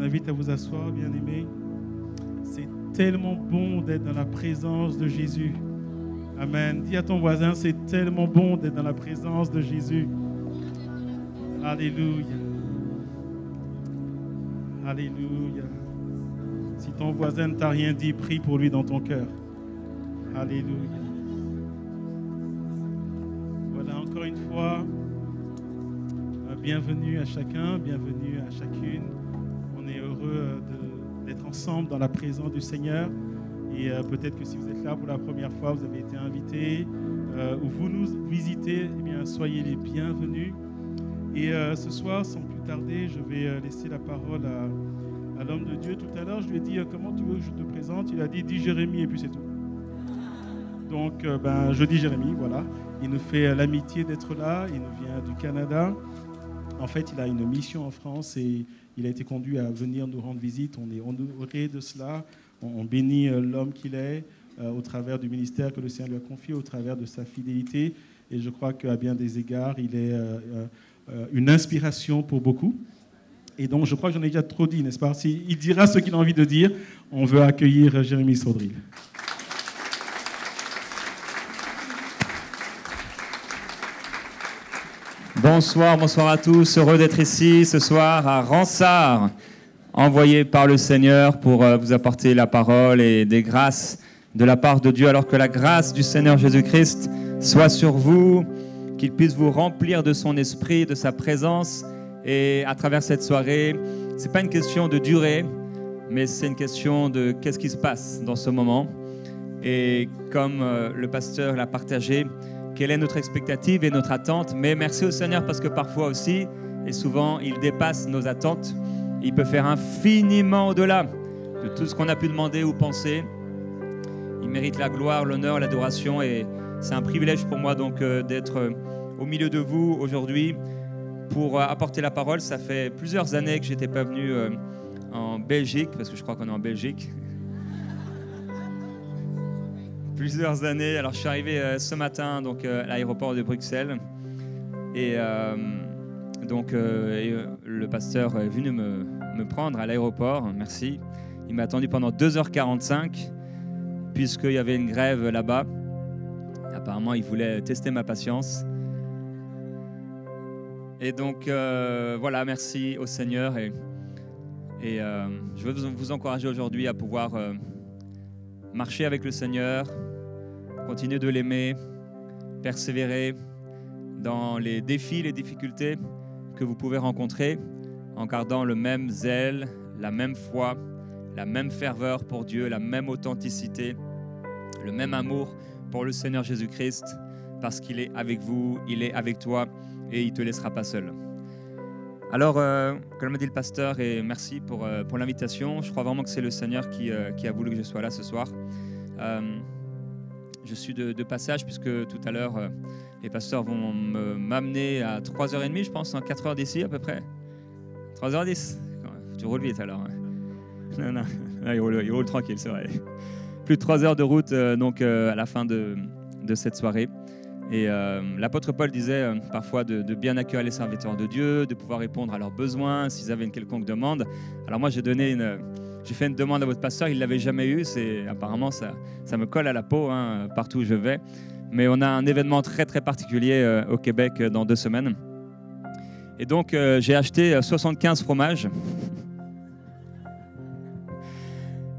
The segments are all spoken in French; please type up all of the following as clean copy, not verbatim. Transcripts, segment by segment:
invite à vous asseoir, bien-aimés. C'est tellement bon d'être dans la présence de Jésus. Amen. Dis à ton voisin, c'est tellement bon d'être dans la présence de Jésus. Alléluia. Alléluia. Si ton voisin ne t'a rien dit, prie pour lui dans ton cœur. Alléluia. Voilà, encore une fois, bienvenue à chacun, bienvenue à chacune. On est heureux d'être ensemble dans la présence du Seigneur. Et peut-être que si vous êtes là pour la première fois, vous avez été invité ou vous nous visitez, eh bien, soyez les bienvenus. Et ce soir, sans plus tarder, je vais laisser la parole à l'homme de Dieu. Tout à l'heure, je lui ai dit comment tu veux que je te présente. Il a dit dis Jérémie et puis c'est tout. Donc, je dis Jérémie, voilà. Il nous fait l'amitié d'être là. Il nous vient du Canada. En fait, il a une mission en France et il a été conduit à venir nous rendre visite. On est honoré de cela. On bénit l'homme qu'il est au travers du ministère que le Seigneur lui a confié, au travers de sa fidélité. Et je crois qu'à bien des égards, il est une inspiration pour beaucoup. Et donc, je crois que j'en ai déjà trop dit, n'est-ce pas? Il dira ce qu'il a envie de dire. On veut accueillir Jérémie Saudril. Bonsoir à tous. Heureux d'être ici ce soir à Ransard, envoyé par le Seigneur pour vous apporter la parole et des grâces de la part de Dieu, alors que la grâce du Seigneur Jésus-Christ soit sur vous, qu'il puisse vous remplir de son esprit, de sa présence. Et à travers cette soirée, ce n'est pas une question de durée, mais c'est une question de qu'est-ce qui se passe dans ce moment. Et comme le pasteur l'a partagé, quelle est notre expectative et notre attente. Mais merci au Seigneur parce que parfois aussi, et souvent, il dépasse nos attentes. Il peut faire infiniment au-delà de tout ce qu'on a pu demander ou penser. Il mérite la gloire, l'honneur, l'adoration. Et c'est un privilège pour moi donc d'être au milieu de vous aujourd'hui pour apporter la parole. Ça fait plusieurs années que je n'étais pas venu en Belgique, parce que je crois qu'on est en Belgique. Plusieurs années. Alors, je suis arrivé ce matin donc, à l'aéroport de Bruxelles. Et le pasteur est venu me prendre à l'aéroport. Merci. Il m'a attendu pendant 2h45, puisqu'il y avait une grève là-bas. Apparemment, il voulait tester ma patience. Et donc, voilà, merci au Seigneur. Et je veux vous encourager aujourd'hui à pouvoir marcher avec le Seigneur, continuer de l'aimer, persévérer dans les défis, les difficultés que vous pouvez rencontrer en gardant le même zèle, la même foi, la même ferveur pour Dieu, la même authenticité, le même amour pour le Seigneur Jésus-Christ, parce qu'il est avec vous, il est avec toi et il ne te laissera pas seul. Alors, comme m'a dit le pasteur, et merci pour l'invitation, je crois vraiment que c'est le Seigneur qui a voulu que je sois là ce soir. Je suis de passage, puisque tout à l'heure, les pasteurs vont m'amener à 3h30, je pense, 4h d'ici à peu près. 3h10. Tu roules vite alors. Non, il roule tranquille, c'est vrai. Plus de 3 heures de route donc, à la fin de cette soirée. Et l'apôtre Paul disait parfois de bien accueillir les serviteurs de Dieu, de pouvoir répondre à leurs besoins s'ils avaient une quelconque demande. Alors moi, j'ai fait une demande à votre pasteur, il ne l'avait jamais eue. Apparemment, ça me colle à la peau hein, partout où je vais. Mais on a un événement très très particulier au Québec dans 2 semaines. Et donc, j'ai acheté 75 fromages.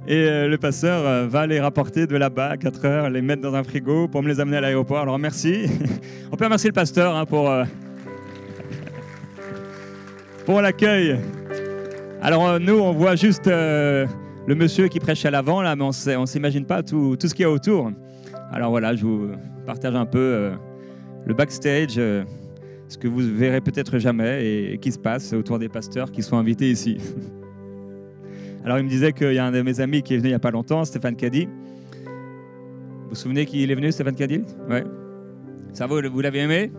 Et le pasteur va les rapporter de là-bas à 4 heures, les mettre dans un frigo pour me les amener à l'aéroport. Alors merci. On peut remercier le pasteur hein, pour l'accueil. Alors nous, on voit juste le monsieur qui prêche à l'avant, là, mais on ne s'imagine pas tout ce qu'il y a autour. Alors voilà, je vous partage un peu le backstage, ce que vous verrez peut-être jamais et qui se passe autour des pasteurs qui sont invités ici. Alors, il me disait qu'il y a un de mes amis qui est venu il n'y a pas longtemps, Stéphane Caddy. Vous vous souvenez qu'il est venu, Stéphane Caddy? Ouais. Ça va, vous l'avez aimé?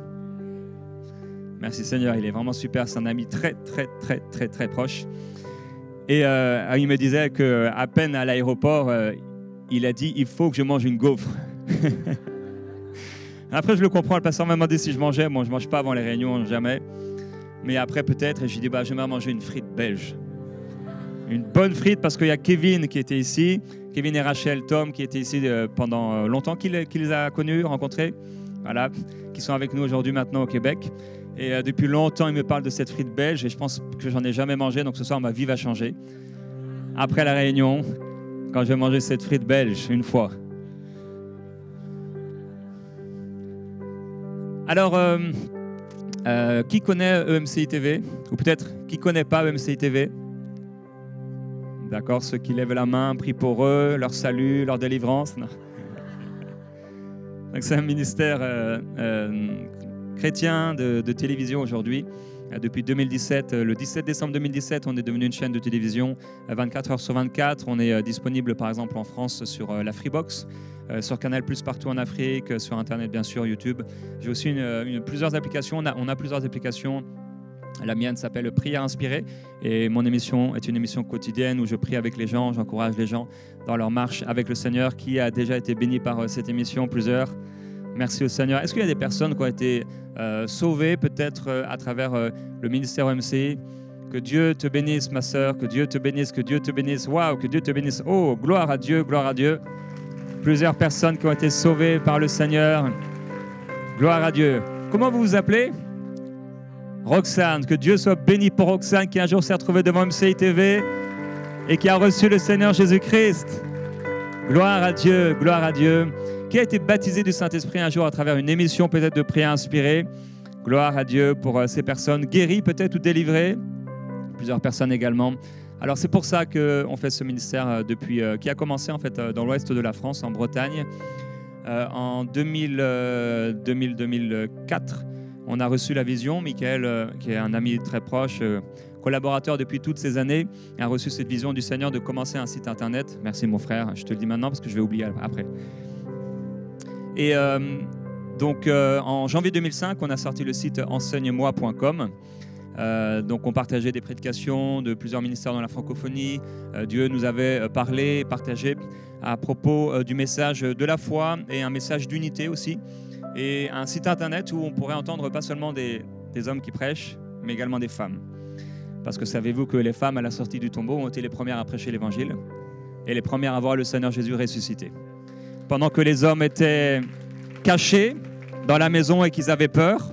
Merci Seigneur, il est vraiment super. C'est un ami très, très, très, très, très proche. Et il me disait qu'à peine à l'aéroport, il a dit « il faut que je mange une gaufre ». Après, je le comprends, le pasteur m'a demandé si je mangeais. Bon, je ne mange pas avant les réunions, jamais. Mais après, peut-être, et j'ai dit « j'aimerais manger une frite belge ». une bonne frite parce qu'il y a Kevin qui était ici, Kevin et Rachel, Tom qui étaient ici pendant longtemps, qui les a connus, rencontrés, voilà, qui sont avec nous aujourd'hui maintenant au Québec. Et depuis longtemps, ils me parlent de cette frite belge et je pense que j'en ai jamais mangé, donc ce soir, ma vie va changer. Après la réunion, quand je vais manger cette frite belge une fois. Alors, qui connaît EMCI TV? Ou peut-être qui ne connaît pas EMCI TV? D'accord, ceux qui lèvent la main, prient pour eux, leur salut, leur délivrance. Non. Donc c'est un ministère chrétien de télévision aujourd'hui. Depuis 2017, le 17 décembre 2017, on est devenu une chaîne de télévision 24 heures sur 24. On est disponible par exemple en France sur la Freebox, sur Canal+, partout en Afrique, sur Internet bien sûr, YouTube. J'ai aussi plusieurs applications. On a plusieurs applications. La mienne s'appelle Prière inspirée et mon émission est une émission quotidienne où je prie avec les gens, j'encourage les gens dans leur marche avec le Seigneur. Qui a déjà été béni par cette émission? Plusieurs. Merci au Seigneur. Est-ce qu'il y a des personnes qui ont été sauvées peut-être à travers le ministère OMCI? Que Dieu te bénisse ma sœur, que Dieu te bénisse, que Dieu te bénisse. Waouh, que Dieu te bénisse. Oh, gloire à Dieu, gloire à Dieu. Plusieurs personnes qui ont été sauvées par le Seigneur. Gloire à Dieu. Comment vous vous appelez? Roxane, que Dieu soit béni pour Roxane qui un jour s'est retrouvée devant MCI TV et qui a reçu le Seigneur Jésus-Christ. Gloire à Dieu, gloire à Dieu. Qui a été baptisé du Saint-Esprit un jour à travers une émission peut-être de prière inspirée. Gloire à Dieu pour ces personnes guéries peut-être ou délivrées. Plusieurs personnes également. Alors c'est pour ça qu'on fait ce ministère depuis, qui a commencé en fait dans l'ouest de la France, en Bretagne. En 2004, on a reçu la vision. Michael, qui est un ami très proche, collaborateur depuis toutes ces années, a reçu cette vision du Seigneur de commencer un site internet. Merci mon frère, je te le dis maintenant parce que je vais oublier après. Et donc en janvier 2005, on a sorti le site enseigne-moi.com. Donc on partageait des prédications de plusieurs ministères dans la francophonie. Dieu nous avait parlé, partagé à propos du message de la foi et un message d'unité aussi. Et un site internet où on pourrait entendre pas seulement des hommes qui prêchent, mais également des femmes. Parce que savez-vous que les femmes à la sortie du tombeau ont été les premières à prêcher l'évangile et les premières à voir le Seigneur Jésus ressuscité. Pendant que les hommes étaient cachés dans la maison et qu'ils avaient peur,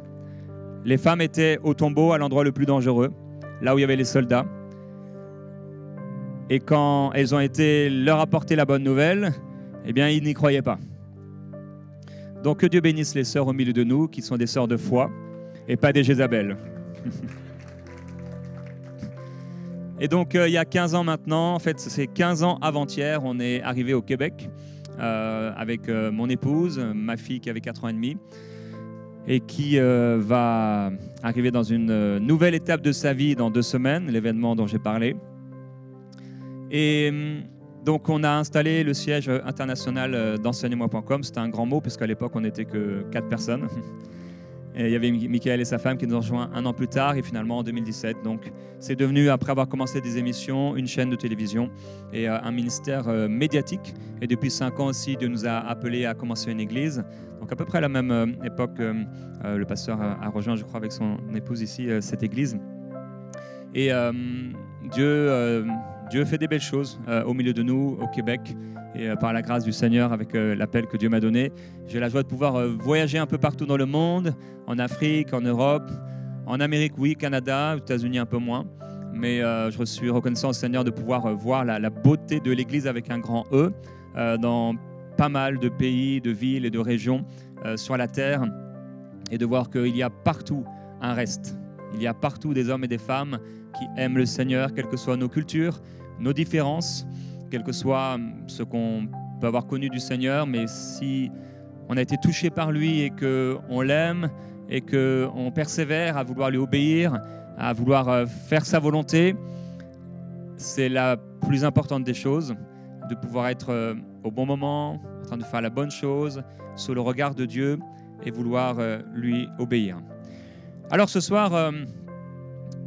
les femmes étaient au tombeau, à l'endroit le plus dangereux, là où il y avait les soldats. Et quand elles ont été leur apporter la bonne nouvelle, eh bien, ils n'y croyaient pas. Donc, que Dieu bénisse les sœurs au milieu de nous, qui sont des sœurs de foi, et pas des Jézabel. Et donc, il y a 15 ans maintenant, en fait, c'est 15 ans avant-hier, on est arrivé au Québec avec mon épouse, ma fille qui avait 4 ans et demi, et qui va arriver dans une nouvelle étape de sa vie dans 2 semaines, l'événement dont j'ai parlé. Et donc, on a installé le siège international d'enseigne-moi.com. C'était un grand mot, puisqu'à l'époque, on n'était que 4 personnes. Et il y avait Michael et sa femme qui nous ont rejoints 1 an plus tard, et finalement en 2017. Donc, c'est devenu, après avoir commencé des émissions, une chaîne de télévision et un ministère médiatique. Et depuis 5 ans aussi, Dieu nous a appelés à commencer une église. Donc, à peu près à la même époque, le pasteur a rejoint, je crois, avec son épouse ici, cette église. Et Dieu fait des belles choses au milieu de nous, au Québec, et par la grâce du Seigneur, avec l'appel que Dieu m'a donné. J'ai la joie de pouvoir voyager un peu partout dans le monde, en Afrique, en Europe, en Amérique, oui, Canada, aux États-Unis un peu moins. Mais je suis reconnaissant au Seigneur de pouvoir voir la beauté de l'Église avec un grand E dans pas mal de pays, de villes et de régions sur la terre, et de voir qu'il y a partout un reste. Il y a partout des hommes et des femmes qui aiment le Seigneur, quelles que soient nos cultures, nos différences, quel que soit ce qu'on peut avoir connu du Seigneur, mais si on a été touché par lui et qu'on l'aime et qu'on persévère à vouloir lui obéir, à vouloir faire sa volonté, c'est la plus importante des choses, de pouvoir être au bon moment, en train de faire la bonne chose, sous le regard de Dieu et vouloir lui obéir. Alors ce soir,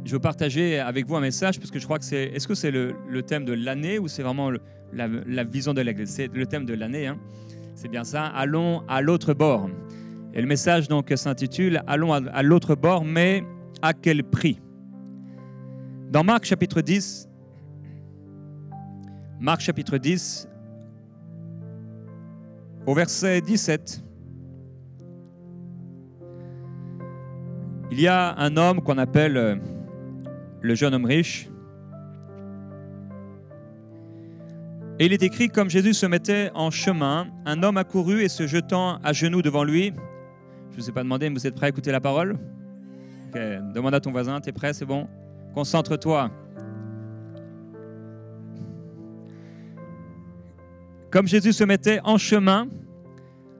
je veux partager avec vous un message, parce que je crois que c'est... Est-ce que c'est le thème de l'année ou c'est vraiment la vision de l'Église? C'est le thème de l'année, hein. C'est bien ça. Allons à l'autre bord. Et le message donc s'intitule « Allons à l'autre bord, mais à quel prix ?» Dans Marc chapitre 10, Marc chapitre 10, au verset 17. Il y a un homme qu'on appelle le jeune homme riche. Et il est écrit, comme Jésus se mettait en chemin, un homme accourut et se jetant à genoux devant lui. Je ne vous ai pas demandé, mais vous êtes prêts à écouter la parole? Okay. Demande à ton voisin, t'es prêt, c'est bon? Concentre-toi. Comme Jésus se mettait en chemin,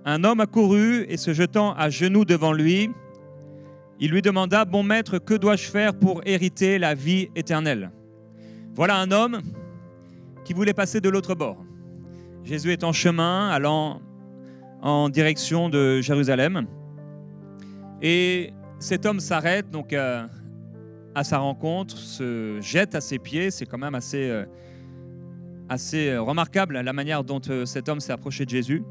un homme accourut et se jetant à genoux devant lui, il lui demanda, « Bon maître, que dois-je faire pour hériter la vie éternelle ?» Voilà un homme qui voulait passer de l'autre bord. Jésus est en chemin, allant en direction de Jérusalem. Et cet homme s'arrête donc à sa rencontre, se jette à ses pieds. C'est quand même assez remarquable la manière dont cet homme s'est approché de Jésus.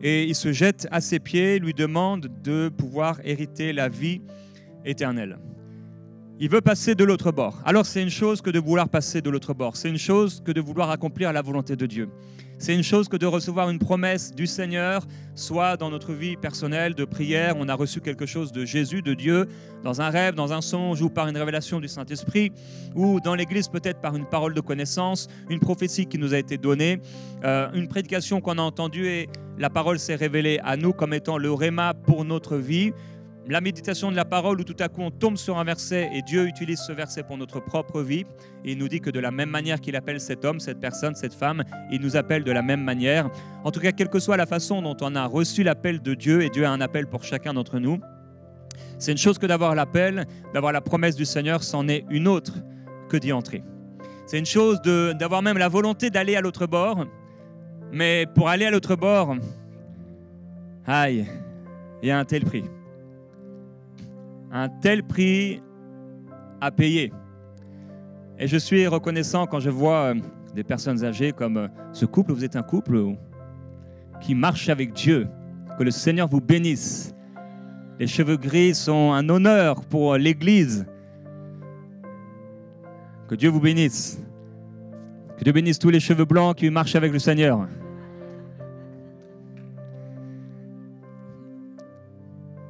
Et il se jette à ses pieds, lui demande de pouvoir hériter la vie éternelle. Il veut passer de l'autre bord. Alors c'est une chose que de vouloir passer de l'autre bord. C'est une chose que de vouloir accomplir la volonté de Dieu. C'est une chose que de recevoir une promesse du Seigneur, soit dans notre vie personnelle de prière, on a reçu quelque chose de Jésus, de Dieu, dans un rêve, dans un songe ou par une révélation du Saint-Esprit, ou dans l'Église peut-être par une parole de connaissance, une prophétie qui nous a été donnée, une prédication qu'on a entendue et la parole s'est révélée à nous comme étant le réma pour notre vie. La méditation de la parole où tout à coup on tombe sur un verset et Dieu utilise ce verset pour notre propre vie et il nous dit que de la même manière qu'il appelle cet homme, cette personne, cette femme, il nous appelle de la même manière. En tout cas, quelle que soit la façon dont on a reçu l'appel de Dieu, et Dieu a un appel pour chacun d'entre nous, c'est une chose que d'avoir l'appel, d'avoir la promesse du Seigneur, c'en est une autre que d'y entrer. C'est une chose d'avoir même la volonté d'aller à l'autre bord, mais pour aller à l'autre bord, aïe, il y a un tel prix. Un tel prix à payer. Et je suis reconnaissant quand je vois des personnes âgées comme ce couple, vous êtes un couple qui marche avec Dieu, que le Seigneur vous bénisse. Les cheveux gris sont un honneur pour l'Église. Que Dieu vous bénisse. Que Dieu bénisse tous les cheveux blancs qui marchent avec le Seigneur.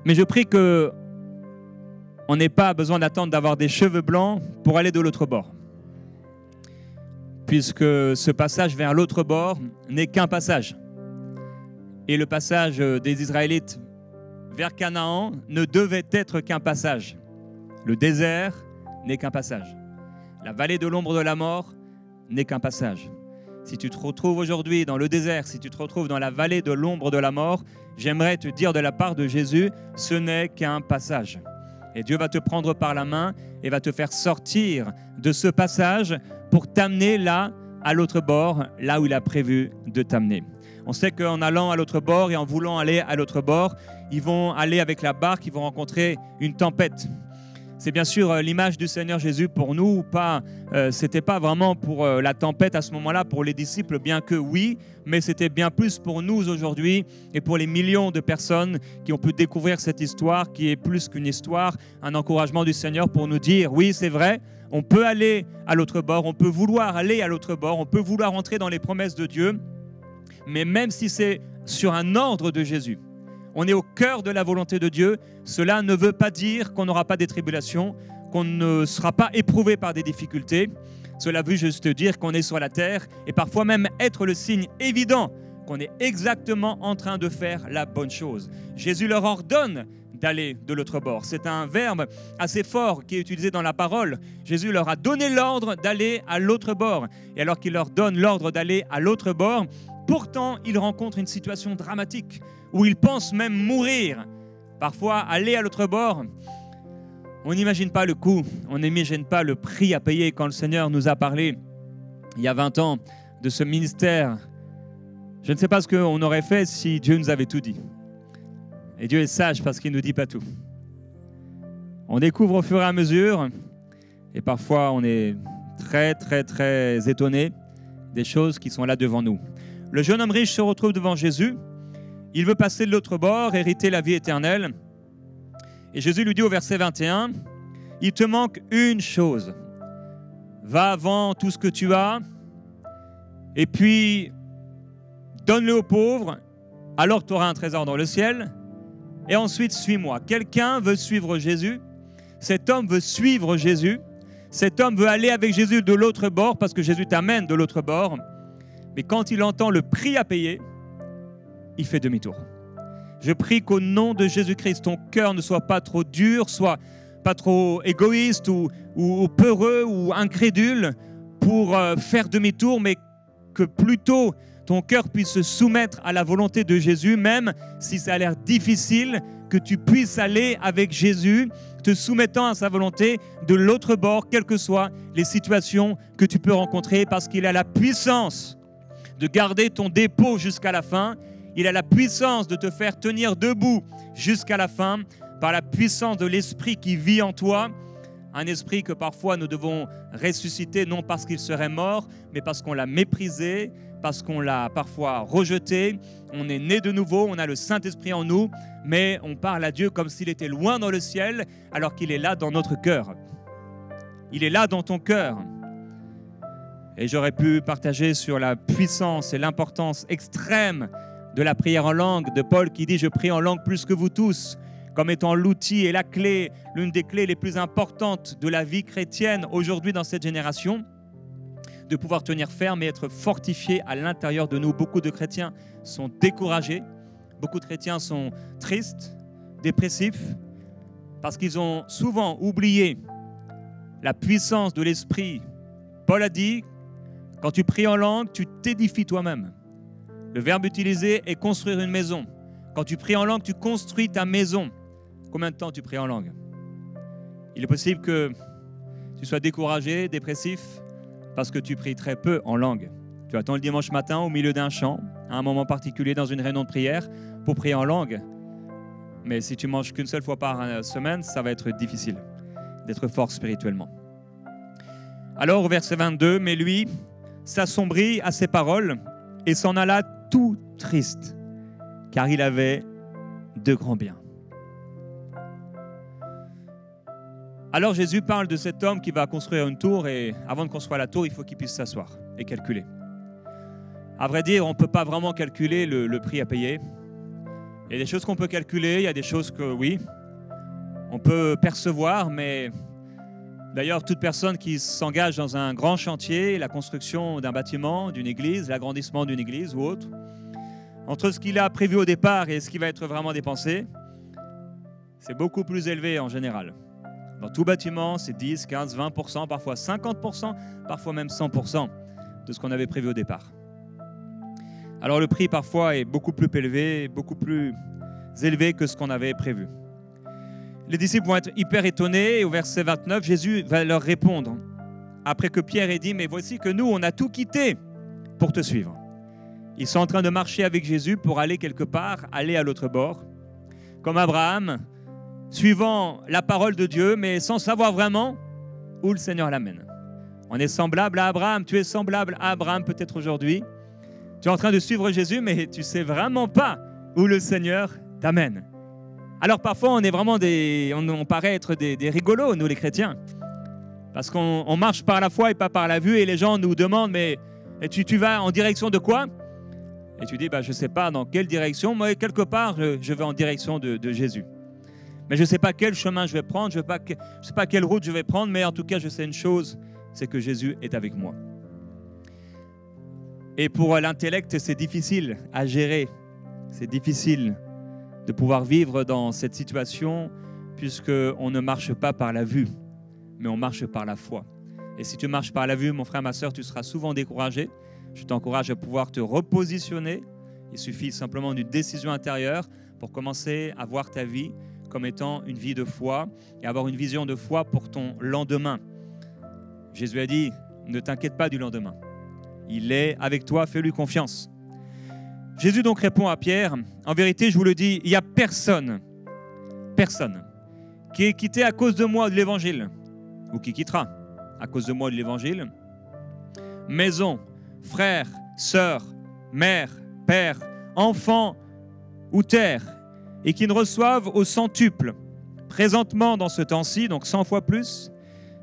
Mais je prie que on n'ait pas besoin d'attendre d'avoir des cheveux blancs pour aller de l'autre bord. Puisque ce passage vers l'autre bord n'est qu'un passage. Et le passage des Israélites vers Canaan ne devait être qu'un passage. Le désert n'est qu'un passage. La vallée de l'ombre de la mort n'est qu'un passage. Si tu te retrouves aujourd'hui dans le désert, si tu te retrouves dans la vallée de l'ombre de la mort, j'aimerais te dire de la part de Jésus, ce n'est qu'un passage. Et Dieu va te prendre par la main et va te faire sortir de ce passage pour t'amener là, à l'autre bord, là où il a prévu de t'amener. On sait qu'en allant à l'autre bord et en voulant aller à l'autre bord, ils vont aller avec la barque, ils vont rencontrer une tempête. C'est bien sûr l'image du Seigneur Jésus pour nous, pas. C'était pas vraiment pour la tempête à ce moment-là, pour les disciples, bien que oui, mais c'était bien plus pour nous aujourd'hui et pour les millions de personnes qui ont pu découvrir cette histoire, qui est plus qu'une histoire, un encouragement du Seigneur pour nous dire, oui, c'est vrai, on peut aller à l'autre bord, on peut vouloir aller à l'autre bord, on peut vouloir entrer dans les promesses de Dieu, mais même si c'est sur un ordre de Jésus, on est au cœur de la volonté de Dieu. Cela ne veut pas dire qu'on n'aura pas des tribulations, qu'on ne sera pas éprouvé par des difficultés. Cela veut juste dire qu'on est sur la terre et parfois même être le signe évident qu'on est exactement en train de faire la bonne chose. Jésus leur ordonne d'aller de l'autre bord. C'est un verbe assez fort qui est utilisé dans la parole. Jésus leur a donné l'ordre d'aller à l'autre bord. Et alors qu'il leur donne l'ordre d'aller à l'autre bord, pourtant, ils rencontrent une situation dramatique où ils pensent même mourir. Parfois, aller à l'autre bord, on n'imagine pas le coût, on n'imagine pas le prix à payer. Quand le Seigneur nous a parlé, il y a 20 ans, de ce ministère, je ne sais pas ce qu'on aurait fait si Dieu nous avait tout dit. Et Dieu est sage parce qu'il ne nous dit pas tout. On découvre au fur et à mesure, et parfois on est très, très, très étonné des choses qui sont là devant nous. Le jeune homme riche se retrouve devant Jésus. Il veut passer de l'autre bord, hériter la vie éternelle. Et Jésus lui dit au verset 21, « Il te manque une chose. Va vends tout ce que tu as Et puis, donne-le aux pauvres, alors tu auras un trésor dans le ciel. Et ensuite, suis-moi. Quelqu'un veut suivre Jésus. Cet homme veut suivre Jésus. Cet homme veut aller avec Jésus de l'autre bord parce que Jésus t'amène de l'autre bord. Mais quand il entend le prix à payer, il fait demi-tour. Je prie qu'au nom de Jésus-Christ, ton cœur ne soit pas trop dur, soit pas trop égoïste ou peureux ou incrédule pour faire demi-tour, mais que plutôt ton cœur puisse se soumettre à la volonté de Jésus, même si ça a l'air difficile, que tu puisses aller avec Jésus, te soumettant à sa volonté de l'autre bord, quelles que soient les situations que tu peux rencontrer, parce qu'il a la puissance de garder ton dépôt jusqu'à la fin. Il a la puissance de te faire tenir debout jusqu'à la fin par la puissance de l'Esprit qui vit en toi. Un esprit que parfois nous devons ressusciter, non parce qu'il serait mort, mais parce qu'on l'a méprisé, parce qu'on l'a parfois rejeté. On est né de nouveau, on a le Saint-Esprit en nous, mais on parle à Dieu comme s'il était loin dans le ciel, alors qu'il est là dans notre cœur. Il est là dans ton cœur. Et j'aurais pu partager sur la puissance et l'importance extrême de la prière en langue, de Paul qui dit « Je prie en langue plus que vous tous », comme étant l'outil et la clé, l'une des clés les plus importantes de la vie chrétienne aujourd'hui dans cette génération, de pouvoir tenir ferme et être fortifié à l'intérieur de nous. Beaucoup de chrétiens sont découragés, beaucoup de chrétiens sont tristes, dépressifs, parce qu'ils ont souvent oublié la puissance de l'Esprit. Paul a dit, quand tu pries en langue, tu t'édifies toi-même. Le verbe utilisé est construire une maison. Quand tu pries en langue, tu construis ta maison. Combien de temps tu pries en langue? Il est possible que tu sois découragé, dépressif, parce que tu pries très peu en langue. Tu attends le dimanche matin au milieu d'un chant, à un moment particulier dans une réunion de prière, pour prier en langue. Mais si tu manges qu'une seule fois par semaine, ça va être difficile d'être fort spirituellement. Alors, au verset 22, mais lui s'assombrit à ces paroles et s'en alla tout triste, car il avait de grands biens. Alors Jésus parle de cet homme qui va construire une tour et avant de construire la tour, il faut qu'il puisse s'asseoir et calculer. À vrai dire, on ne peut pas vraiment calculer le prix à payer. Il y a des choses qu'on peut calculer, il y a des choses que oui, on peut percevoir, mais d'ailleurs, toute personne qui s'engage dans un grand chantier, la construction d'un bâtiment, d'une église, l'agrandissement d'une église ou autre, entre ce qu'il a prévu au départ et ce qui va être vraiment dépensé, c'est beaucoup plus élevé en général. Dans tout bâtiment, c'est 10, 15, 20%, parfois 50%, parfois même 100% de ce qu'on avait prévu au départ. Alors le prix parfois est beaucoup plus élevé, beaucoup plus élevé que ce qu'on avait prévu. Les disciples vont être hyper étonnés et au verset 29, Jésus va leur répondre. Après que Pierre ait dit « Mais voici que nous, on a tout quitté pour te suivre. » Ils sont en train de marcher avec Jésus pour aller quelque part, aller à l'autre bord. Comme Abraham, suivant la parole de Dieu, mais sans savoir vraiment où le Seigneur l'amène. On est semblable à Abraham, tu es semblable à Abraham peut-être aujourd'hui. Tu es en train de suivre Jésus, mais tu ne sais vraiment pas où le Seigneur t'amène. Alors parfois, on est vraiment on paraît être des rigolos, nous les chrétiens. Parce qu'on marche par la foi et pas par la vue, et les gens nous demandent, mais tu vas en direction de quoi? Et tu dis, je ne sais pas dans quelle direction, mais quelque part, je vais en direction de Jésus. Mais je ne sais pas quel chemin je vais prendre, je ne sais pas quelle route je vais prendre, mais en tout cas, je sais une chose, c'est que Jésus est avec moi. Et pour l'intellect, c'est difficile à gérer. C'est difficile de pouvoir vivre dans cette situation puisqu'on ne marche pas par la vue, mais on marche par la foi. Et si tu marches par la vue, mon frère, ma sœur, tu seras souvent découragé. Je t'encourage à pouvoir te repositionner. Il suffit simplement d'une décision intérieure pour commencer à voir ta vie comme étant une vie de foi et avoir une vision de foi pour ton lendemain. Jésus a dit, ne t'inquiète pas du lendemain. Il est avec toi, fais-lui confiance. Jésus donc répond à Pierre, en vérité, je vous le dis, il n'y a personne qui est quitté à cause de moi de l'évangile, ou qui quittera à cause de moi de l'évangile, maison, frères, sœurs, mère, père, enfants ou terre, et qui ne reçoivent au centuple, présentement dans ce temps-ci, donc 100 fois plus,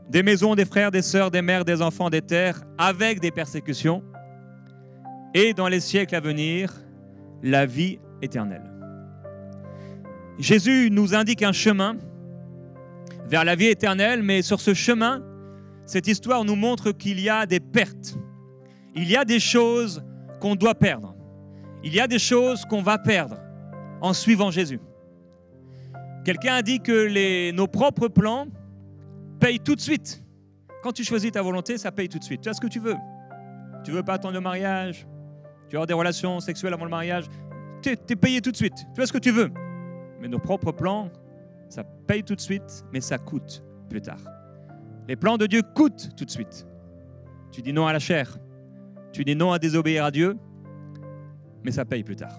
des maisons, des frères, des sœurs, des mères, des enfants, des terres, avec des persécutions, et dans les siècles à venir, la vie éternelle. Jésus nous indique un chemin vers la vie éternelle, mais sur ce chemin, cette histoire nous montre qu'il y a des pertes. Il y a des choses qu'on doit perdre. Il y a des choses qu'on va perdre en suivant Jésus. Quelqu'un a dit que nos propres plans payent tout de suite. Quand tu choisis ta volonté, ça paye tout de suite. Tu as ce que tu veux. Tu ne veux pas attendre le mariage, tu veux avoir des relations sexuelles avant le mariage, tu es payé tout de suite. Tu as ce que tu veux. Mais nos propres plans, ça paye tout de suite, mais ça coûte plus tard. Les plans de Dieu coûtent tout de suite. Tu dis non à la chair, tu dis non à désobéir à Dieu, mais ça paye plus tard.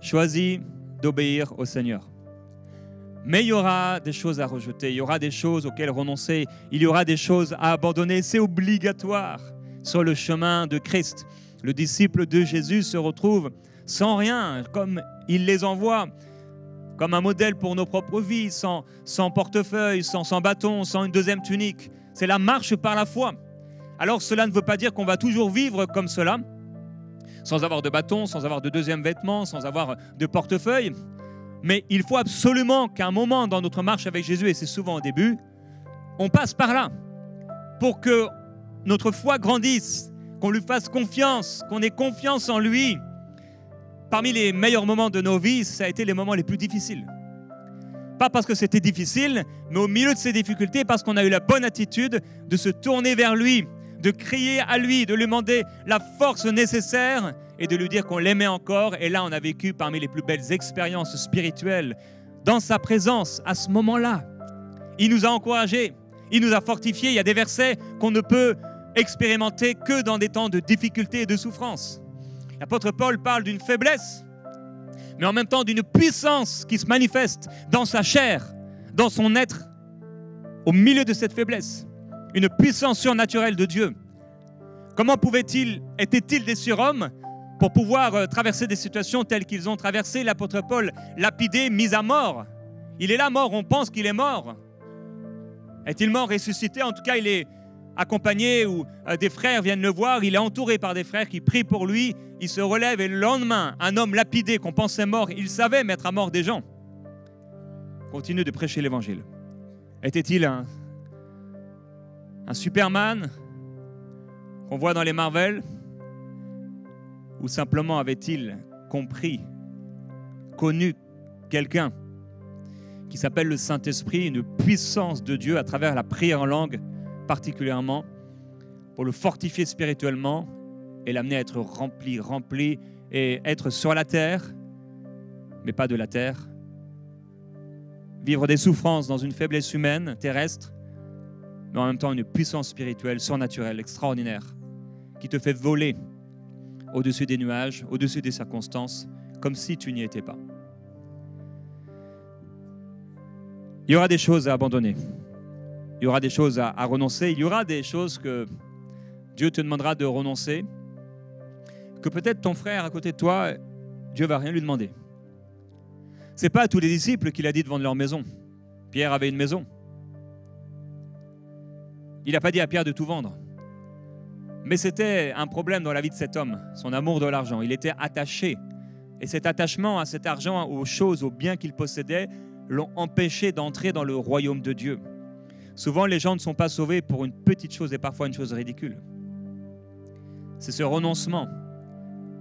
Choisis d'obéir au Seigneur. Mais il y aura des choses à rejeter, il y aura des choses auxquelles renoncer, il y aura des choses à abandonner, c'est obligatoire. Sur le chemin de Christ, le disciple de Jésus se retrouve sans rien, comme il les envoie, comme un modèle pour nos propres vies, sans portefeuille, sans bâton, sans une deuxième tunique. C'est la marche par la foi. Alors cela ne veut pas dire qu'on va toujours vivre comme cela, sans avoir de bâton, sans avoir de deuxième vêtement, sans avoir de portefeuille. Mais il faut absolument qu'à un moment dans notre marche avec Jésus, et c'est souvent au début, on passe par là pour que notre foi grandisse, qu'on lui fasse confiance, qu'on ait confiance en lui. Parmi les meilleurs moments de nos vies, ça a été les moments les plus difficiles. Pas parce que c'était difficile, mais au milieu de ces difficultés, parce qu'on a eu la bonne attitude de se tourner vers lui, de crier à lui, de lui demander la force nécessaire et de lui dire qu'on l'aimait encore. Et là, on a vécu parmi les plus belles expériences spirituelles dans sa présence à ce moment-là. Il nous a encouragés, il nous a fortifiés. Il y a des versets qu'on ne peut expérimenter que dans des temps de difficulté et de souffrance. L'apôtre Paul parle d'une faiblesse, mais en même temps d'une puissance qui se manifeste dans sa chair, dans son être, au milieu de cette faiblesse. Une puissance surnaturelle de Dieu. Comment étaient-ils des surhommes pour pouvoir traverser des situations telles qu'ils ont traversé? L'apôtre Paul, lapidé, mis à mort. Il est là mort, on pense qu'il est mort. Est-il mort, ressuscité? En tout cas, il est accompagné ou des frères viennent le voir. Il est entouré par des frères qui prient pour lui. Il se relève et le lendemain, un homme lapidé qu'on pensait mort, il savait mettre à mort des gens, continue de prêcher l'évangile. Était-il un Superman qu'on voit dans les Marvel, ou simplement avait-il connu quelqu'un qui s'appelle le Saint-Esprit, une puissance de Dieu à travers la prière en langue particulièrement, pour le fortifier spirituellement et l'amener à être rempli et être sur la terre, mais pas de la terre. Vivre des souffrances dans une faiblesse humaine, terrestre, mais en même temps une puissance spirituelle, surnaturelle, extraordinaire, qui te fait voler au-dessus des nuages, au-dessus des circonstances, comme si tu n'y étais pas. Il y aura des choses à abandonner, il y aura des choses à renoncer, il y aura des choses que Dieu te demandera de renoncer, que peut-être ton frère à côté de toi, Dieu ne va rien lui demander. Ce n'est pas à tous les disciples qu'il a dit de vendre leur maison. Pierre avait une maison. Il n'a pas dit à Pierre de tout vendre. Mais c'était un problème dans la vie de cet homme, son amour de l'argent. Il était attaché. Et cet attachement à cet argent, aux choses, aux biens qu'il possédait, l'ont empêché d'entrer dans le royaume de Dieu. Souvent, les gens ne sont pas sauvés pour une petite chose et parfois une chose ridicule. C'est ce renoncement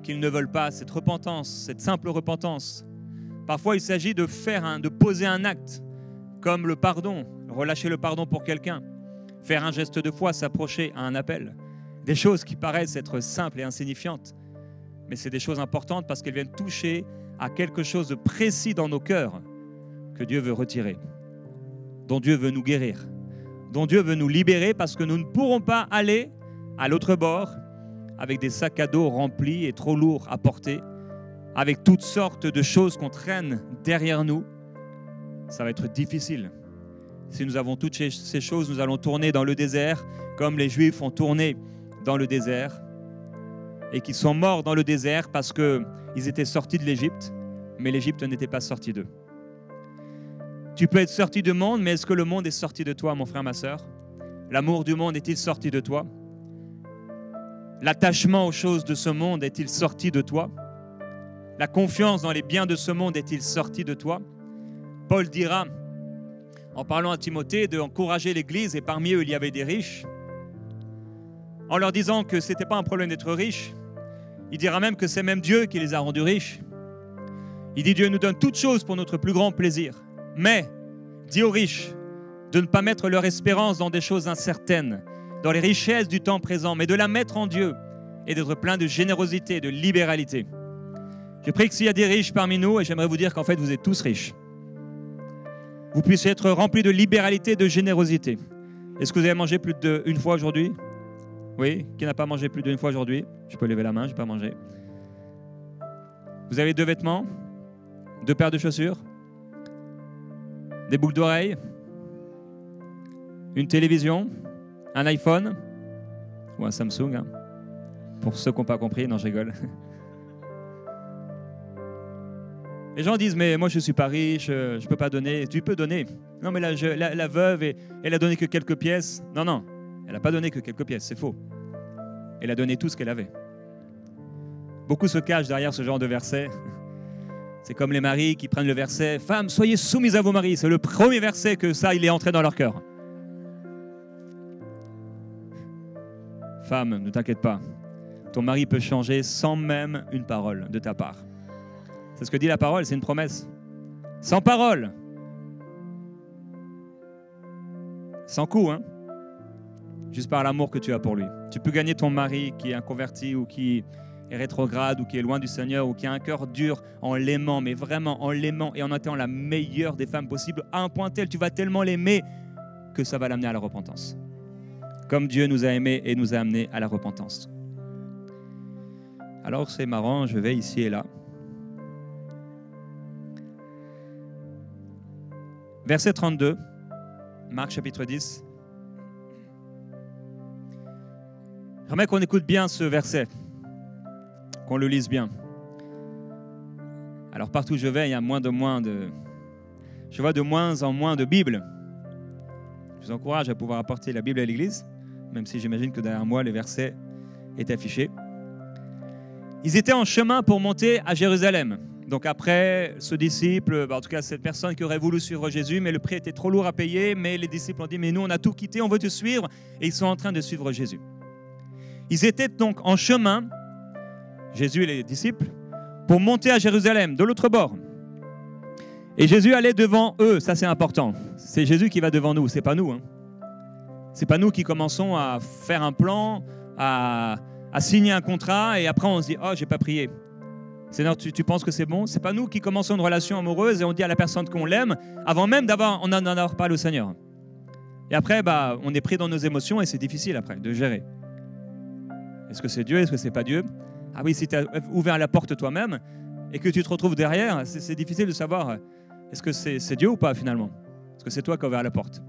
qu'ils ne veulent pas, cette repentance, cette simple repentance. Parfois, il s'agit de poser un acte, comme le pardon, relâcher le pardon pour quelqu'un, faire un geste de foi, s'approcher à un appel. Des choses qui paraissent être simples et insignifiantes, mais c'est des choses importantes parce qu'elles viennent toucher à quelque chose de précis dans nos cœurs que Dieu veut retirer, dont Dieu veut nous guérir, dont Dieu veut nous libérer parce que nous ne pourrons pas aller à l'autre bord avec des sacs à dos remplis et trop lourds à porter, avec toutes sortes de choses qu'on traîne derrière nous. Ça va être difficile. Si nous avons toutes ces choses, nous allons tourner dans le désert comme les Juifs ont tourné dans le désert et qui sont morts dans le désert parce qu'ils étaient sortis de l'Égypte, mais l'Égypte n'était pas sortie d'eux. Tu peux être sorti du monde, mais est-ce que le monde est sorti de toi, mon frère, ma sœur? L'amour du monde est-il sorti de toi? L'attachement aux choses de ce monde est-il sorti de toi? La confiance dans les biens de ce monde est-il sorti de toi? Paul dira, en parlant à Timothée, d'encourager l'Église, et parmi eux il y avait des riches, en leur disant que ce n'était pas un problème d'être riche. Il dira même que c'est même Dieu qui les a rendus riches. Il dit, Dieu nous donne toutes choses pour notre plus grand plaisir. Mais, dit aux riches, de ne pas mettre leur espérance dans des choses incertaines, dans les richesses du temps présent, mais de la mettre en Dieu et d'être plein de générosité et de libéralité. Je prie que s'il y a des riches parmi nous, et j'aimerais vous dire qu'en fait vous êtes tous riches, vous puissiez être remplis de libéralité et de générosité. Est-ce que vous avez mangé plus d'une fois aujourd'hui? Oui, qui n'a pas mangé plus d'une fois aujourd'hui? Je peux lever la main, je n'ai pas mangé. Vous avez 2 vêtements, 2 paires de chaussures, des boucles d'oreilles, une télévision, un iPhone ou un Samsung, hein. Pour ceux qui n'ont pas compris, non je rigole. Les gens disent, mais moi je ne suis pas riche, je ne peux pas donner. Tu peux donner. Non mais la veuve, elle a donné que quelques pièces. Non, elle n'a pas donné que quelques pièces, c'est faux. Elle a donné tout ce qu'elle avait. Beaucoup se cachent derrière ce genre de verset. C'est comme les maris qui prennent le verset « Femmes, soyez soumises à vos maris ». C'est le premier verset que ça, il est entré dans leur cœur. Femme, ne t'inquiète pas. Ton mari peut changer sans même une parole de ta part. C'est ce que dit la parole, c'est une promesse. Sans parole. Sans coup, hein. Juste par l'amour que tu as pour lui. Tu peux gagner ton mari qui est inconverti ou qui est rétrograde ou qui est loin du Seigneur ou qui a un cœur dur en l'aimant, mais vraiment en l'aimant et en étant la meilleure des femmes possibles, à un point tel, tu vas tellement l'aimer que ça va l'amener à la repentance. Comme Dieu nous a aimés et nous a amenés à la repentance. Alors c'est marrant, je vais ici et là. Verset 32, Marc chapitre 10. J'aimerais qu'on écoute bien ce verset, qu'on le lise bien. Alors partout où je vais, il y a je vois de moins en moins de Bibles. Je vous encourage à pouvoir apporter la Bible à l'église, même si j'imagine que derrière moi, les versets est affiché. Ils étaient en chemin pour monter à Jérusalem. Donc après, ce disciple, en tout cas cette personne qui aurait voulu suivre Jésus, mais le prix était trop lourd à payer, mais les disciples ont dit, mais nous on a tout quitté, on veut te suivre, et ils sont en train de suivre Jésus. Ils étaient donc en chemin, Jésus et les disciples, pour monter à Jérusalem, de l'autre bord. Et Jésus allait devant eux, ça c'est important. C'est Jésus qui va devant nous, c'est pas nous. Hein. C'est pas nous qui commençons à faire un plan, à signer un contrat, et après on se dit, oh j'ai pas prié. Seigneur, tu penses que c'est bon? C'est pas nous qui commençons une relation amoureuse et on dit à la personne qu'on l'aime, avant même d'en avoir parlé au Seigneur. Et après, on est pris dans nos émotions et c'est difficile après de gérer. Est-ce que c'est Dieu? Est-ce que c'est pas Dieu? Ah oui, si tu as ouvert la porte toi-même et que tu te retrouves derrière, c'est difficile de savoir est-ce que c'est Dieu ou pas finalement? Est-ce que c'est toi qui as ouvert la porte?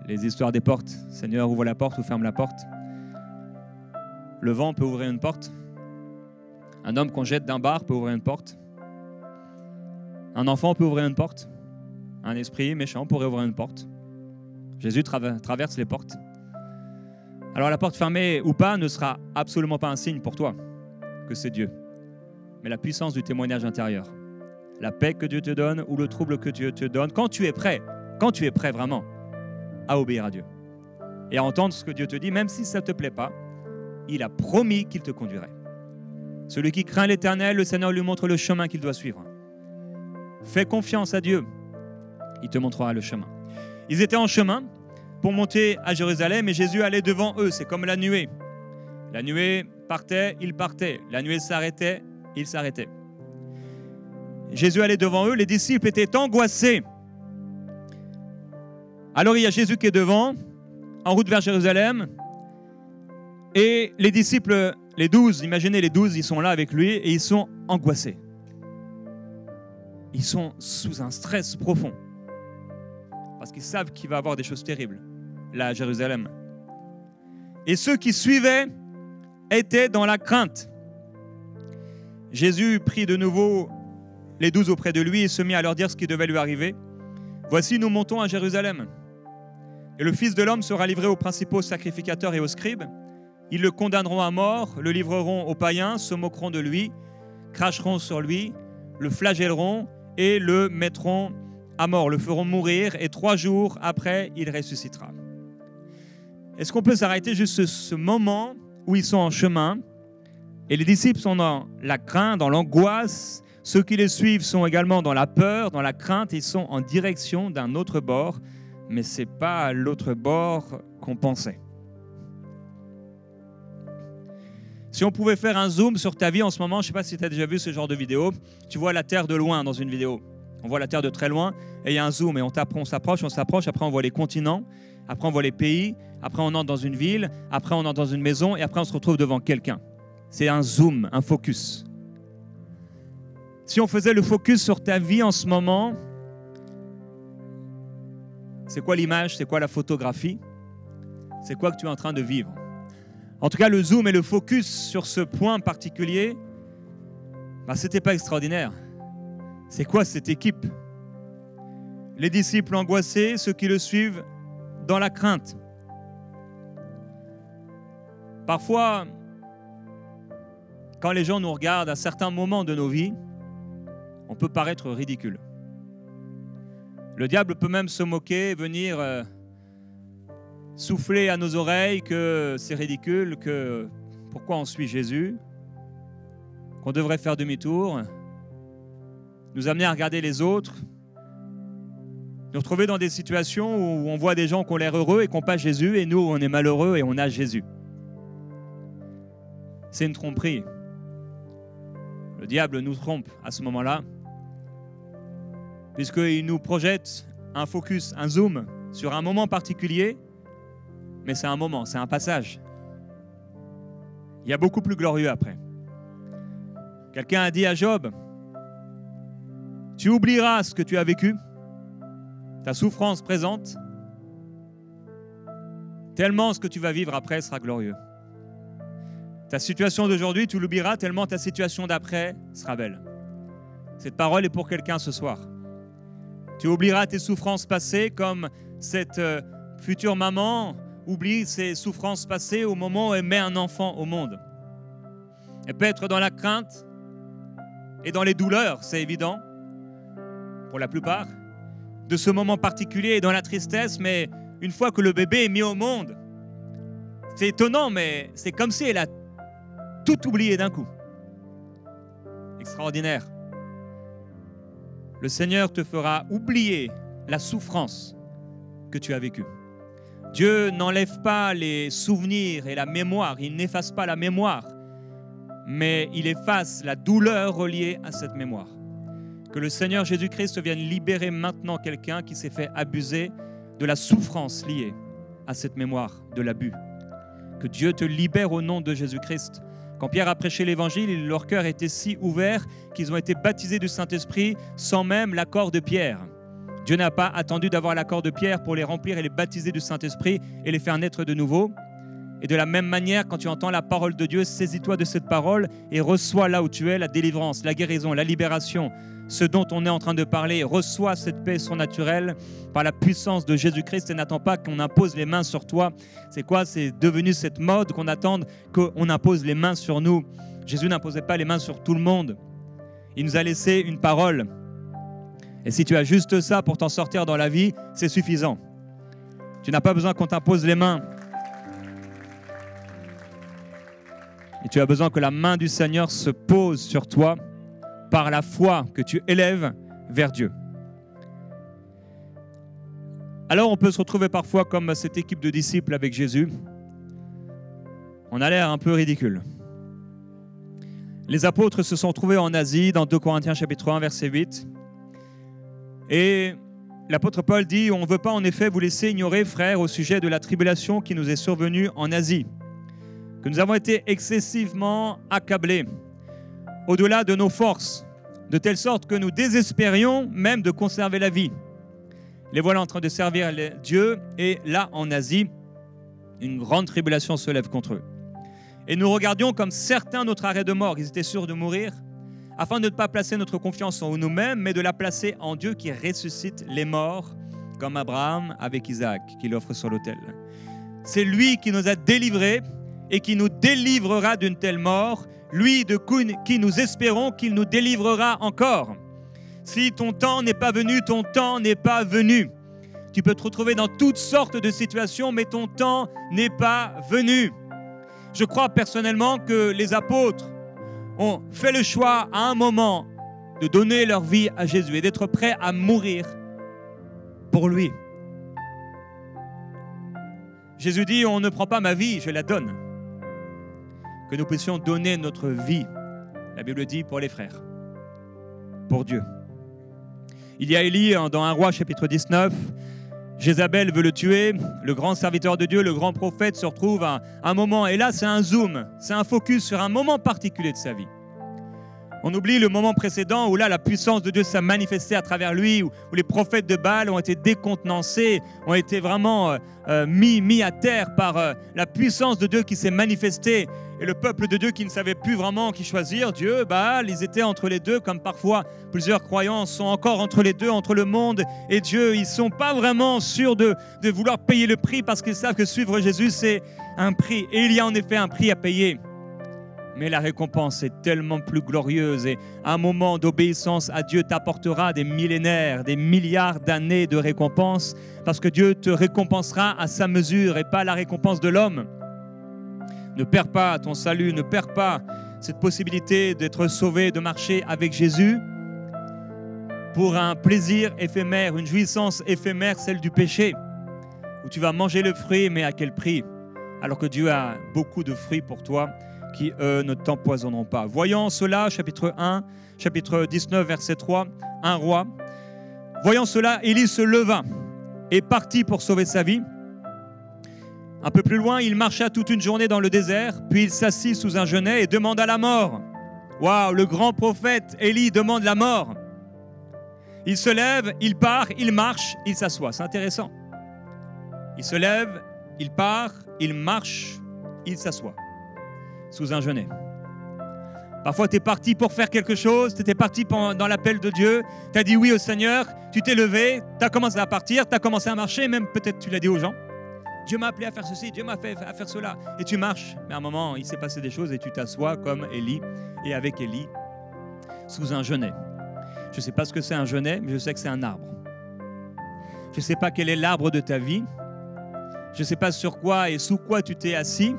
Les histoires des portes. Seigneur, ouvre la porte ou ferme la porte. Le vent peut ouvrir une porte. Un homme qu'on jette d'un bar peut ouvrir une porte. Un enfant peut ouvrir une porte. Un esprit méchant pourrait ouvrir une porte. Jésus traverse les portes. Alors la porte fermée ou pas ne sera absolument pas un signe pour toi que c'est Dieu, mais la puissance du témoignage intérieur. La paix que Dieu te donne ou le trouble que Dieu te donne quand tu es prêt vraiment à obéir à Dieu et à entendre ce que Dieu te dit, même si ça ne te plaît pas, il a promis qu'il te conduirait. Celui qui craint l'Éternel, le Seigneur lui montre le chemin qu'il doit suivre. Fais confiance à Dieu, il te montrera le chemin. Ils étaient en chemin pour monter à Jérusalem et Jésus allait devant eux, c'est comme la nuée. La nuée partait, il partait. La nuée s'arrêtait, il s'arrêtait. Jésus allait devant eux, les disciples étaient angoissés. Alors il y a Jésus qui est devant, en route vers Jérusalem, et les disciples, les 12, imaginez les 12, ils sont là avec lui et ils sont angoissés. Ils sont sous un stress profond. Parce qu'ils savent qu'il va y avoir des choses terribles, là à Jérusalem. Et ceux qui suivaient étaient dans la crainte. Jésus prit de nouveau les 12 auprès de lui et se mit à leur dire ce qui devait lui arriver. « Voici, nous montons à Jérusalem. Et le Fils de l'homme sera livré aux principaux sacrificateurs et aux scribes. Ils le condamneront à mort, le livreront aux païens, se moqueront de lui, cracheront sur lui, le flagelleront et le mettront à mort, le feront mourir, et 3 jours après, il ressuscitera. Est-ce qu'on peut s'arrêter juste ce moment où ils sont en chemin et les disciples sont dans la crainte, dans l'angoisse, ceux qui les suivent sont également dans la peur, dans la crainte, ils sont en direction d'un autre bord, mais ce n'est pas l'autre bord qu'on pensait. Si on pouvait faire un zoom sur ta vie en ce moment, je ne sais pas si tu as déjà vu ce genre de vidéo, tu vois la Terre de loin dans une vidéo. On voit la Terre de très loin et il y a un zoom et on s'approche, après on voit les continents, après on voit les pays, après on entre dans une ville, après on entre dans une maison et après on se retrouve devant quelqu'un. C'est un zoom, un focus. Si on faisait le focus sur ta vie en ce moment, c'est quoi l'image, c'est quoi la photographie? C'est quoi que tu es en train de vivre? En tout cas, le zoom et le focus sur ce point particulier, ce n'était pas extraordinaire. C'est quoi cette équipe? Les disciples angoissés, ceux qui le suivent dans la crainte. Parfois, quand les gens nous regardent à certains moments de nos vies, on peut paraître ridicule. Le diable peut même se moquer, venir souffler à nos oreilles que c'est ridicule, que pourquoi on suit Jésus, qu'on devrait faire demi-tour, nous amener à regarder les autres, nous retrouver dans des situations où on voit des gens qui ont l'air heureux et qui n'ont pas Jésus, et nous, on est malheureux et on a Jésus. C'est une tromperie. Le diable nous trompe à ce moment-là, puisqu'il nous projette un focus, un zoom sur un moment particulier, mais c'est un moment, c'est un passage. Il y a beaucoup plus glorieux après. Quelqu'un a dit à Job, tu oublieras ce que tu as vécu, ta souffrance présente, tellement ce que tu vas vivre après sera glorieux. Ta situation d'aujourd'hui, tu l'oublieras tellement ta situation d'après sera belle. Cette parole est pour quelqu'un ce soir. Tu oublieras tes souffrances passées comme cette future maman oublie ses souffrances passées au moment où elle met un enfant au monde. Elle peut être dans la crainte et dans les douleurs, c'est évident, pour la plupart, de ce moment particulier et dans la tristesse, mais une fois que le bébé est mis au monde, c'est étonnant, mais c'est comme si elle a tout oublié d'un coup. Extraordinaire. Le Seigneur te fera oublier la souffrance que tu as vécue. Dieu n'enlève pas les souvenirs et la mémoire, il n'efface pas la mémoire, mais il efface la douleur reliée à cette mémoire. Que le Seigneur Jésus-Christ vienne libérer maintenant quelqu'un qui s'est fait abuser de la souffrance liée à cette mémoire de l'abus. Que Dieu te libère au nom de Jésus-Christ. Quand Pierre a prêché l'évangile, leur cœur était si ouvert qu'ils ont été baptisés du Saint-Esprit sans même l'accord de Pierre. Dieu n'a pas attendu d'avoir l'accord de Pierre pour les remplir et les baptiser du Saint-Esprit et les faire naître de nouveau. Et de la même manière, quand tu entends la parole de Dieu, saisis-toi de cette parole et reçois là où tu es la délivrance, la guérison, la libération, ce dont on est en train de parler. Reçois cette paix surnaturelle par la puissance de Jésus-Christ et n'attends pas qu'on impose les mains sur toi. C'est quoi? C'est devenu cette mode qu'on attend qu'on impose les mains sur nous. Jésus n'imposait pas les mains sur tout le monde. Il nous a laissé une parole. Et si tu as juste ça pour t'en sortir dans la vie, c'est suffisant. Tu n'as pas besoin qu'on t'impose les mains. Et tu as besoin que la main du Seigneur se pose sur toi par la foi que tu élèves vers Dieu. Alors on peut se retrouver parfois comme cette équipe de disciples avec Jésus. On a l'air un peu ridicule. Les apôtres se sont trouvés en Asie, dans 2 Corinthiens chapitre 1, verset 8. Et l'apôtre Paul dit « On ne veut pas en effet vous laisser ignorer, frères, au sujet de la tribulation qui nous est survenue en Asie, que nous avons été excessivement accablés, au-delà de nos forces, de telle sorte que nous désespérions même de conserver la vie. Les voilà en train de servir Dieu, et là, en Asie, une grande tribulation se lève contre eux. Et nous regardions comme certains notre arrêt de mort, ils étaient sûrs de mourir, afin de ne pas placer notre confiance en nous-mêmes, mais de la placer en Dieu qui ressuscite les morts, comme Abraham avec Isaac, qui l'offre sur l'autel. C'est lui qui nous a délivrés et qui nous délivrera d'une telle mort, lui de qui nous espérons qu'il nous délivrera encore. Si ton temps n'est pas venu, ton temps n'est pas venu. Tu peux te retrouver dans toutes sortes de situations, mais ton temps n'est pas venu. Je crois personnellement que les apôtres ont fait le choix à un moment de donner leur vie à Jésus et d'être prêts à mourir pour lui. Jésus dit, on ne prend pas ma vie, je la donne. Que nous puissions donner notre vie, la Bible dit, pour les frères, pour Dieu. Il y a Élie dans 1 Roi chapitre 19, Jézabel veut le tuer, le grand serviteur de Dieu, le grand prophète se retrouve à un moment, et là c'est un zoom, c'est un focus sur un moment particulier de sa vie. On oublie le moment précédent où là la puissance de Dieu s'est manifestée à travers lui, où les prophètes de Baal ont été décontenancés, ont été vraiment mis à terre par la puissance de Dieu qui s'est manifestée. Et le peuple de Dieu qui ne savait plus vraiment qui choisir, Dieu, Baal, ils étaient entre les deux, comme parfois plusieurs croyants sont encore entre les deux, entre le monde et Dieu. Ils ne sont pas vraiment sûrs de vouloir payer le prix parce qu'ils savent que suivre Jésus, c'est un prix. Et il y a en effet un prix à payer. Mais la récompense est tellement plus glorieuse et un moment d'obéissance à Dieu t'apportera des millénaires, des milliards d'années de récompense parce que Dieu te récompensera à sa mesure et pas à la récompense de l'homme. Ne perds pas ton salut, ne perds pas cette possibilité d'être sauvé, de marcher avec Jésus pour un plaisir éphémère, une jouissance éphémère, celle du péché, où tu vas manger le fruit, mais à quel prix? Alors que Dieu a beaucoup de fruits pour toi qui, eux, ne t'empoisonneront pas. Voyant cela, chapitre 19, verset 3, 1 Roi. Voyant cela, Élie se leva et partit pour sauver sa vie. Un peu plus loin, il marcha toute une journée dans le désert, puis il s'assit sous un genêt et demanda la mort. Waouh, le grand prophète Élie demande la mort. Il se lève, il part, il marche, il s'assoit. C'est intéressant. Il se lève, il part, il marche, il s'assoit. Sous un genêt. Parfois, tu es parti pour faire quelque chose, tu étais parti dans l'appel de Dieu, tu as dit oui au Seigneur, tu t'es levé, tu as commencé à partir, tu as commencé à marcher, même peut-être tu l'as dit aux gens. Dieu m'a appelé à faire ceci, Dieu m'a fait à faire cela. Et tu marches, mais à un moment, il s'est passé des choses et tu t'assois comme Élie, et avec Élie, sous un genêt. Je ne sais pas ce que c'est un genêt, mais je sais que c'est un arbre. Je ne sais pas quel est l'arbre de ta vie. Je ne sais pas sur quoi et sous quoi tu t'es assis.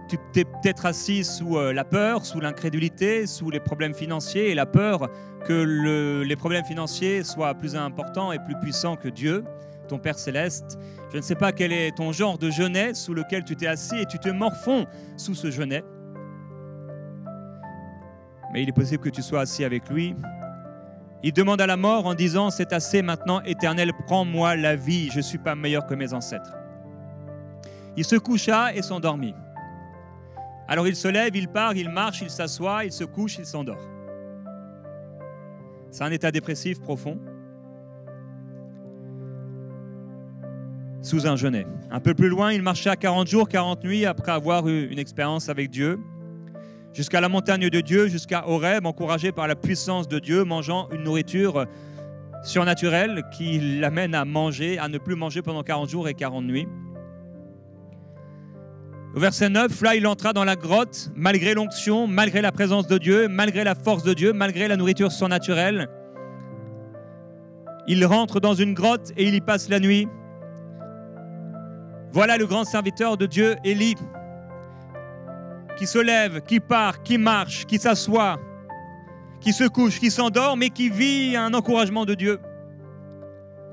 Tu t'es peut-être assis sous la peur, sous l'incrédulité, sous les problèmes financiers et la peur que les problèmes financiers soient plus importants et plus puissants que Dieu, ton Père Céleste. Je ne sais pas quel est ton genre de genêt sous lequel tu t'es assis et tu te morfonds sous ce genêt. Mais il est possible que tu sois assis avec lui. Il demande à la mort en disant « C'est assez maintenant, Éternel, prends-moi la vie, je ne suis pas meilleur que mes ancêtres. » Il se coucha et s'endormit. Alors il se lève, il part, il marche, il s'assoit, il se couche, il s'endort. C'est un état dépressif profond. Sous un genêt. Un peu plus loin, il marcha 40 jours, 40 nuits après avoir eu une expérience avec Dieu, jusqu'à la montagne de Dieu, jusqu'à Horeb, encouragé par la puissance de Dieu, mangeant une nourriture surnaturelle qui l'amène à manger, à ne plus manger pendant 40 jours et 40 nuits. Au verset 9, là, il entra dans la grotte, malgré l'onction, malgré la présence de Dieu, malgré la force de Dieu, malgré la nourriture surnaturelle. Il rentre dans une grotte et il y passe la nuit. Voilà le grand serviteur de Dieu, Élie, qui se lève, qui part, qui marche, qui s'assoit, qui se couche, qui s'endort, mais qui vit un encouragement de Dieu.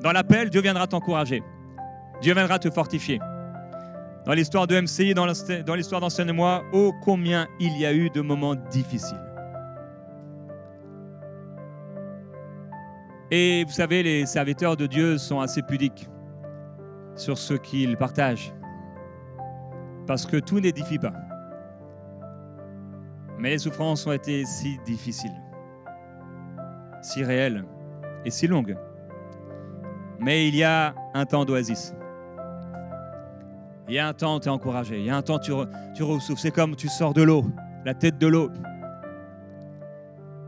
Dans l'appel, Dieu viendra t'encourager. Dieu viendra te fortifier. Dans l'histoire de MCI, dans l'histoire d'Enseigne-moi, oh combien il y a eu de moments difficiles. Et vous savez, les serviteurs de Dieu sont assez pudiques sur ce qu'ils partagent. Parce que tout n'édifie pas. Mais les souffrances ont été si difficiles, si réelles et si longues. Mais il y a un temps d'oasis. Il y a un temps où tu es encouragé. Il y a un temps où tu ressouffles. C'est comme tu sors de l'eau, la tête de l'eau.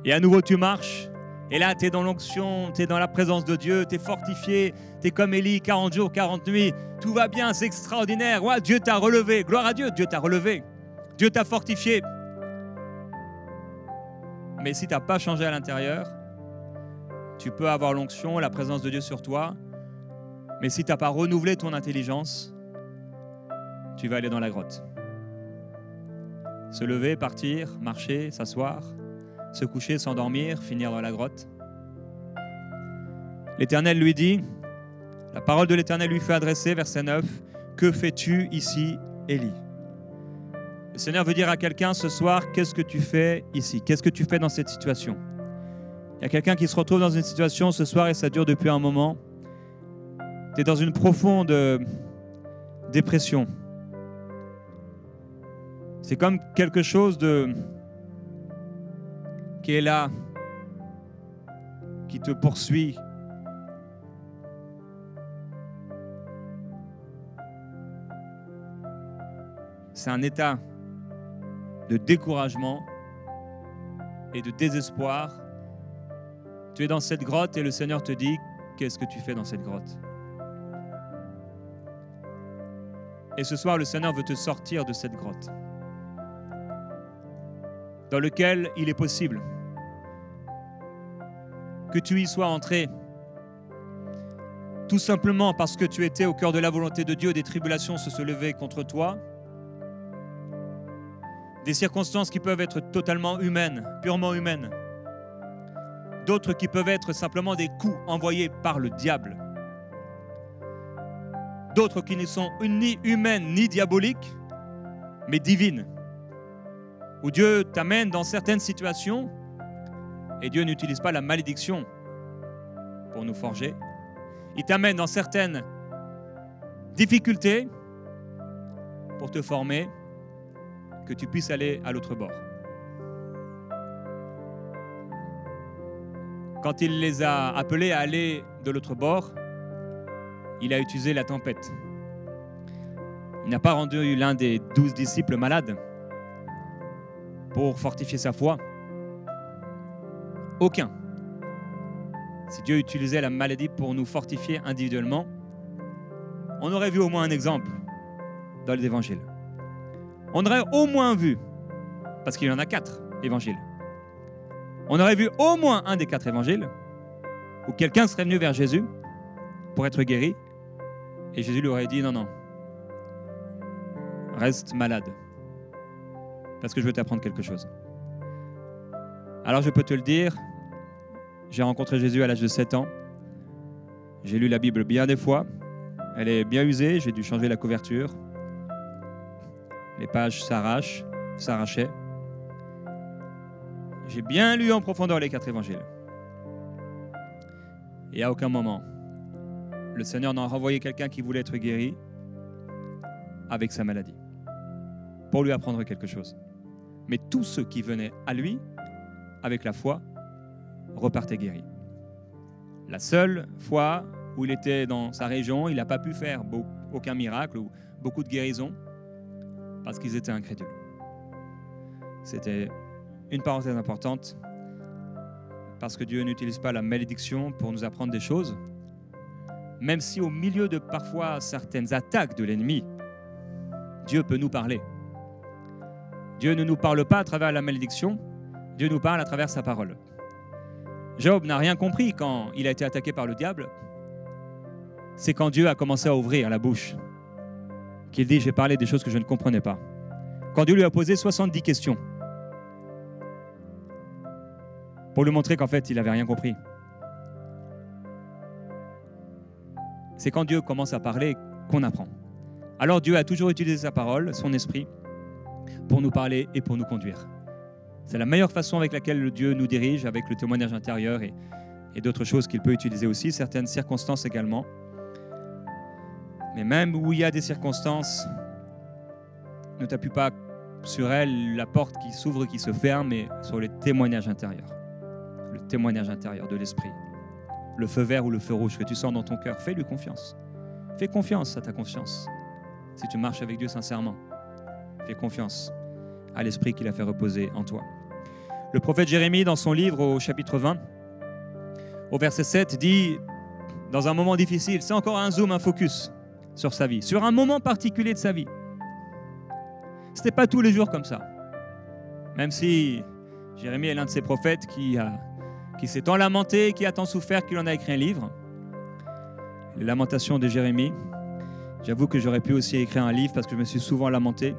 Et à nouveau tu marches. Et là, tu es dans l'onction, tu es dans la présence de Dieu, tu es fortifié, tu es comme Élie, 40 jours, 40 nuits. Tout va bien, c'est extraordinaire. Ouais, Dieu t'a relevé. Gloire à Dieu, Dieu t'a relevé. Dieu t'a fortifié. Mais si tu n'as pas changé à l'intérieur, tu peux avoir l'onction, la présence de Dieu sur toi. Mais si tu n'as pas renouvelé ton intelligence, tu vas aller dans la grotte. Se lever, partir, marcher, s'asseoir, se coucher, s'endormir, finir dans la grotte. L'Éternel lui dit, la parole de l'Éternel lui fut adressée, verset 9, « Que fais-tu ici, Élie ?» Le Seigneur veut dire à quelqu'un ce soir, qu'est-ce que tu fais ici? Qu'est-ce que tu fais dans cette situation? Il y a quelqu'un qui se retrouve dans une situation ce soir et ça dure depuis un moment. Tu es dans une profonde dépression. C'est comme quelque chose qui est là, qui te poursuit. C'est un état de découragement et de désespoir. Tu es dans cette grotte et le Seigneur te dit, qu'est-ce que tu fais dans cette grotte? Et ce soir, le Seigneur veut te sortir de cette grotte, dans lequel il est possible que tu y sois entré, tout simplement parce que tu étais au cœur de la volonté de Dieu, des tribulations se levaient contre toi, des circonstances qui peuvent être totalement humaines, purement humaines, d'autres qui peuvent être simplement des coups envoyés par le diable, d'autres qui ne sont ni humaines ni diaboliques, mais divines, où Dieu t'amène dans certaines situations et Dieu n'utilise pas la malédiction pour nous forger. Il t'amène dans certaines difficultés pour te former, que tu puisses aller à l'autre bord. Quand il les a appelés à aller de l'autre bord, il a utilisé la tempête. Il n'a pas rendu l'un des 12 disciples malade pour fortifier sa foi. Aucun. Si Dieu utilisait la maladie pour nous fortifier individuellement, on aurait vu au moins un exemple dans les évangiles. On aurait au moins vu, parce qu'il y en a 4 évangiles, on aurait vu au moins un des 4 évangiles où quelqu'un serait venu vers Jésus pour être guéri et Jésus lui aurait dit non, reste malade parce que je veux t'apprendre quelque chose. Alors je peux te le dire, j'ai rencontré Jésus à l'âge de 7 ans, j'ai lu la Bible bien des fois, elle est bien usée, j'ai dû changer la couverture. Les pages s'arrachaient. J'ai bien lu en profondeur les 4 évangiles. Et à aucun moment, le Seigneur n'a renvoyé quelqu'un qui voulait être guéri avec sa maladie, pour lui apprendre quelque chose. Mais tous ceux qui venaient à lui, avec la foi, repartaient guéris. La seule fois où il était dans sa région, il n'a pas pu faire aucun miracle ou beaucoup de guérisons, parce qu'ils étaient incrédules. C'était une parenthèse importante, parce que Dieu n'utilise pas la malédiction pour nous apprendre des choses, même si au milieu de parfois certaines attaques de l'ennemi, Dieu peut nous parler. Dieu ne nous parle pas à travers la malédiction, Dieu nous parle à travers sa parole. Job n'a rien compris quand il a été attaqué par le diable. C'est quand Dieu a commencé à ouvrir la bouche qu'il dit « J'ai parlé des choses que je ne comprenais pas ». Quand Dieu lui a posé 70 questions pour lui montrer qu'en fait, il n'avait rien compris. C'est quand Dieu commence à parler qu'on apprend. Alors Dieu a toujours utilisé sa parole, son esprit, pour nous parler et pour nous conduire. C'est la meilleure façon avec laquelle Dieu nous dirige, avec le témoignage intérieur et d'autres choses qu'il peut utiliser aussi, certaines circonstances également. Mais même où il y a des circonstances, ne t'appuie pas sur elles, la porte qui s'ouvre, qui se ferme, mais sur les témoignages intérieurs. Le témoignage intérieur de l'esprit. Le feu vert ou le feu rouge que tu sens dans ton cœur, fais-lui confiance. Fais confiance à ta conscience. Si tu marches avec Dieu sincèrement, fais confiance à l'esprit qu'il a fait reposer en toi. Le prophète Jérémie, dans son livre au chapitre 20, au verset 7, dit, dans un moment difficile, c'est encore un zoom, un focus sur sa vie, sur un moment particulier de sa vie. Ce n'était pas tous les jours comme ça. Même si Jérémie est l'un de ces prophètes qui s'est tant lamenté, qui a tant souffert, qu'il en a écrit un livre. Les lamentations de Jérémie. J'avoue que j'aurais pu aussi écrire un livre parce que je me suis souvent lamenté.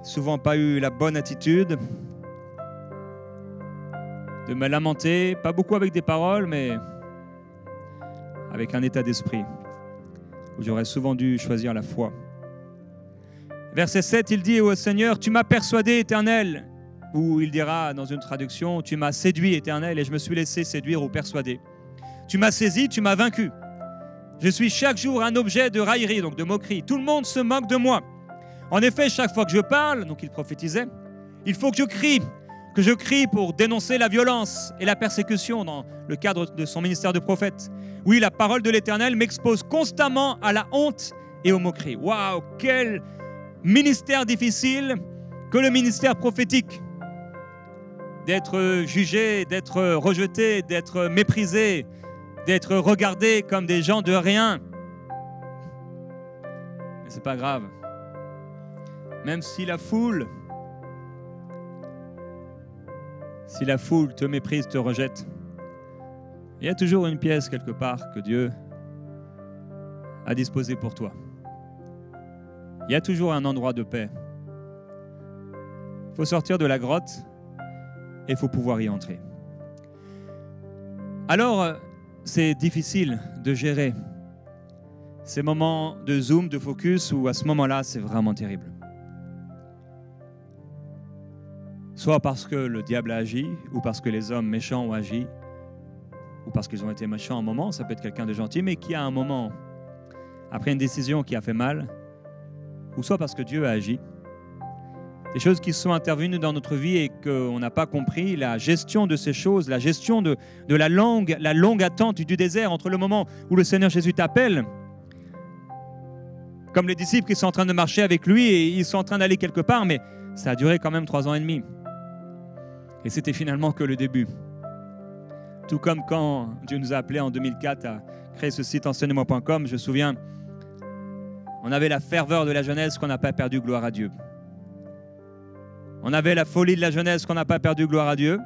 Souvent pas eu la bonne attitude de me lamenter, pas beaucoup avec des paroles, mais avec un état d'esprit où j'aurais souvent dû choisir la foi. Verset 7, il dit au Seigneur, « Tu m'as persuadé, Éternel », ou il dira dans une traduction, « Tu m'as séduit, Éternel, et je me suis laissé séduire ou persuader. Tu m'as saisi, tu m'as vaincu. Je suis chaque jour un objet de raillerie, donc de moquerie. Tout le monde se moque de moi. En effet, chaque fois que je parle, donc il prophétisait, il faut que je crie pour dénoncer la violence et la persécution dans le cadre de son ministère de prophète. Oui, la parole de l'Éternel m'expose constamment à la honte et aux moqueries. Waouh, quel ministère difficile que le ministère prophétique. D'être jugé, d'être rejeté, d'être méprisé, d'être regardé comme des gens de rien. Mais c'est pas grave. Même si la foule te méprise, te rejette, il y a toujours une pièce quelque part que Dieu a disposée pour toi. Il y a toujours un endroit de paix. Il faut sortir de la grotte et il faut pouvoir y entrer. Alors, c'est difficile de gérer ces moments de zoom, de focus, où à ce moment-là, c'est vraiment terrible. Soit parce que le diable a agi, ou parce que les hommes méchants ont agi, ou parce qu'ils ont été méchants à un moment, ça peut être quelqu'un de gentil, mais qui à un moment, après une décision qui a fait mal, ou soit parce que Dieu a agi. Des choses qui sont intervenues dans notre vie et qu'on n'a pas compris, la gestion de ces choses, la gestion de la longue attente du désert entre le moment où le Seigneur Jésus t'appelle, comme les disciples qui sont en train de marcher avec lui et ils sont en train d'aller quelque part, mais ça a duré quand même 3 ans et demi. Et c'était finalement que le début. Tout comme quand Dieu nous a appelés en 2004 à créer ce site enseigne-moi.com, je me souviens, on avait la ferveur de la jeunesse qu'on n'a pas perdu, gloire à Dieu. On avait la folie de la jeunesse qu'on n'a pas perdu, gloire à Dieu.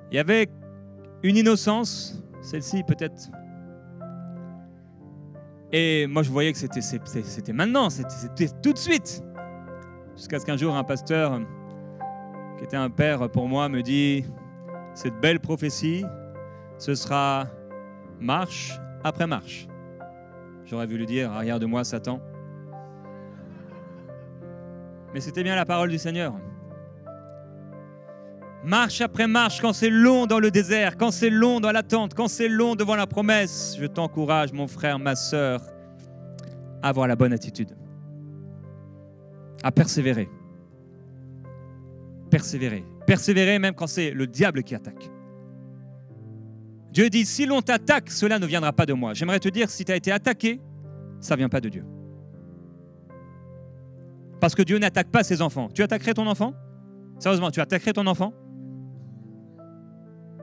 Il y avait une innocence, celle-ci peut-être. Et moi je voyais que c'était maintenant, c'était tout de suite. Jusqu'à ce qu'un jour un pasteur, qui était un père pour moi, me dit « Cette belle prophétie, ce sera marche après marche. » J'aurais voulu dire « Arrière de moi, Satan ». Mais c'était bien la parole du Seigneur. Marche après marche, quand c'est long dans le désert, quand c'est long dans l'attente, quand c'est long devant la promesse, je t'encourage, mon frère, ma sœur, à avoir la bonne attitude, à persévérer. Persévérer. Persévérer même quand c'est le diable qui attaque. Dieu dit, si l'on t'attaque, cela ne viendra pas de moi. J'aimerais te dire, si tu as été attaqué, ça ne vient pas de Dieu. Parce que Dieu n'attaque pas ses enfants. Tu attaquerais ton enfant? Sérieusement, tu attaquerais ton enfant?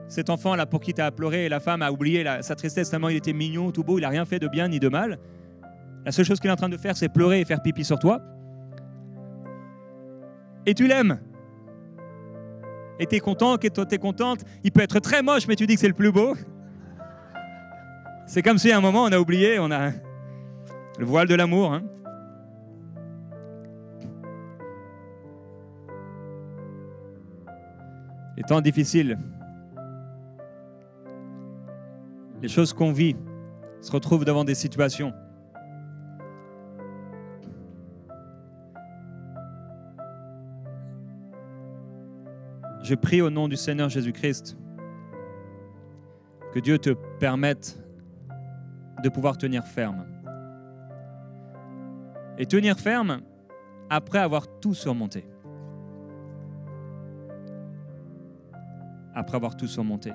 Cet enfant-là pour qui tu as pleuré, la femme a oublié sa tristesse tellement il était mignon, tout beau, il n'a rien fait de bien ni de mal. La seule chose qu'il est en train de faire, c'est pleurer et faire pipi sur toi. Et tu l'aimes. Et tu es content, et toi tu es contente. Il peut être très moche, mais tu dis que c'est le plus beau. C'est comme si à un moment on a oublié, on a le voile de l'amour. Hein. Les temps difficiles, les choses qu'on vit, se retrouvent devant des situations. Je prie au nom du Seigneur Jésus-Christ que Dieu te permette de pouvoir tenir ferme. Et tenir ferme après avoir tout surmonté. Après avoir tout surmonté.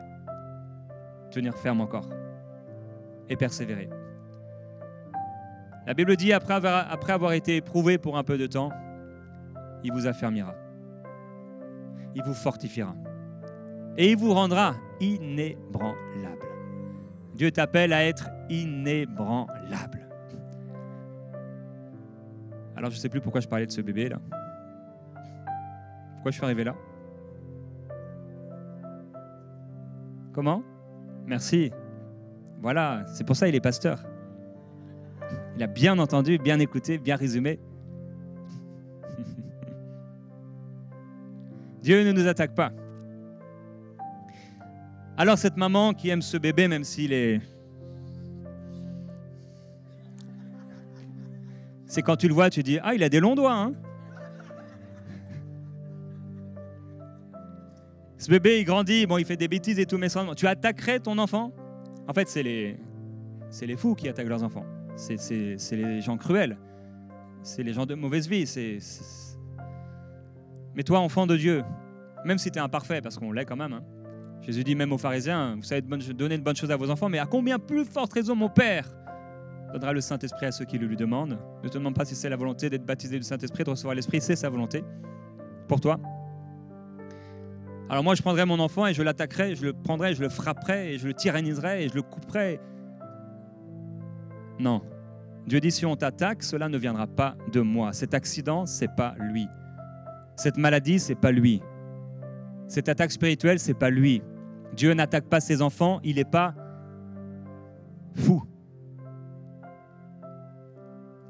Tenir ferme encore. Et persévérer. La Bible dit, après avoir été éprouvé pour un peu de temps, il vous affermira. Il vous fortifiera. et il vous rendra inébranlable. Dieu t'appelle à être inébranlable. Alors je ne sais plus pourquoi je parlais de ce bébé là. Pourquoi je suis arrivé là? Comment? Merci. Voilà, c'est pour ça qu'il est pasteur. Il a bien entendu, bien écouté, bien résumé. Dieu ne nous attaque pas. Alors cette maman qui aime ce bébé, même s'il est... C'est quand tu le vois, tu dis « Ah, il a des longs doigts, hein !» Ce bébé, il grandit, bon, il fait des bêtises et tout, mais sans... Tu attaquerais ton enfant? En fait, c'est les fous qui attaquent leurs enfants. C'est les gens cruels. C'est les gens de mauvaise vie. Mais toi, enfant de Dieu, même si tu es imparfait, parce qu'on l'est quand même, hein, Jésus dit même aux pharisiens, vous savez donner de bonnes choses à vos enfants, mais à combien plus forte raison mon Père donnera le Saint-Esprit à ceux qui le lui demandent. Ne te demande pas si c'est la volonté d'être baptisé du Saint-Esprit, de recevoir l'Esprit, c'est sa volonté pour toi. Alors moi, je prendrais mon enfant et je l'attaquerais, je le prendrais, je le frapperais, et je le tyranniserais et je le couperais. Non. Dieu dit, si on t'attaque, cela ne viendra pas de moi. Cet accident, c'est pas lui. Cette maladie, c'est pas lui. Cette attaque spirituelle, c'est pas lui. Dieu n'attaque pas ses enfants, il n'est pas fou.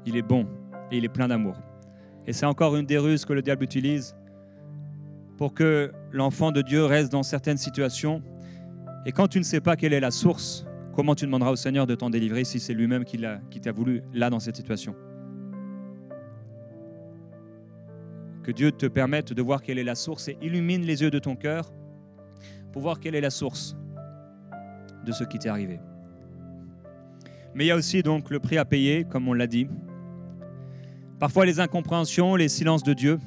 Il est bon et il est plein d'amour. Et c'est encore une des ruses que le diable utilise pour que l'enfant de Dieu reste dans certaines situations. Et quand tu ne sais pas quelle est la source, comment tu demanderas au Seigneur de t'en délivrer si c'est lui-même qui t'a voulu là dans cette situation? Que Dieu te permette de voir quelle est la source et illumine les yeux de ton cœur pour voir quelle est la source de ce qui t'est arrivé. Mais il y a aussi donc le prix à payer, comme on l'a dit. Parfois les incompréhensions, les silences de Dieu,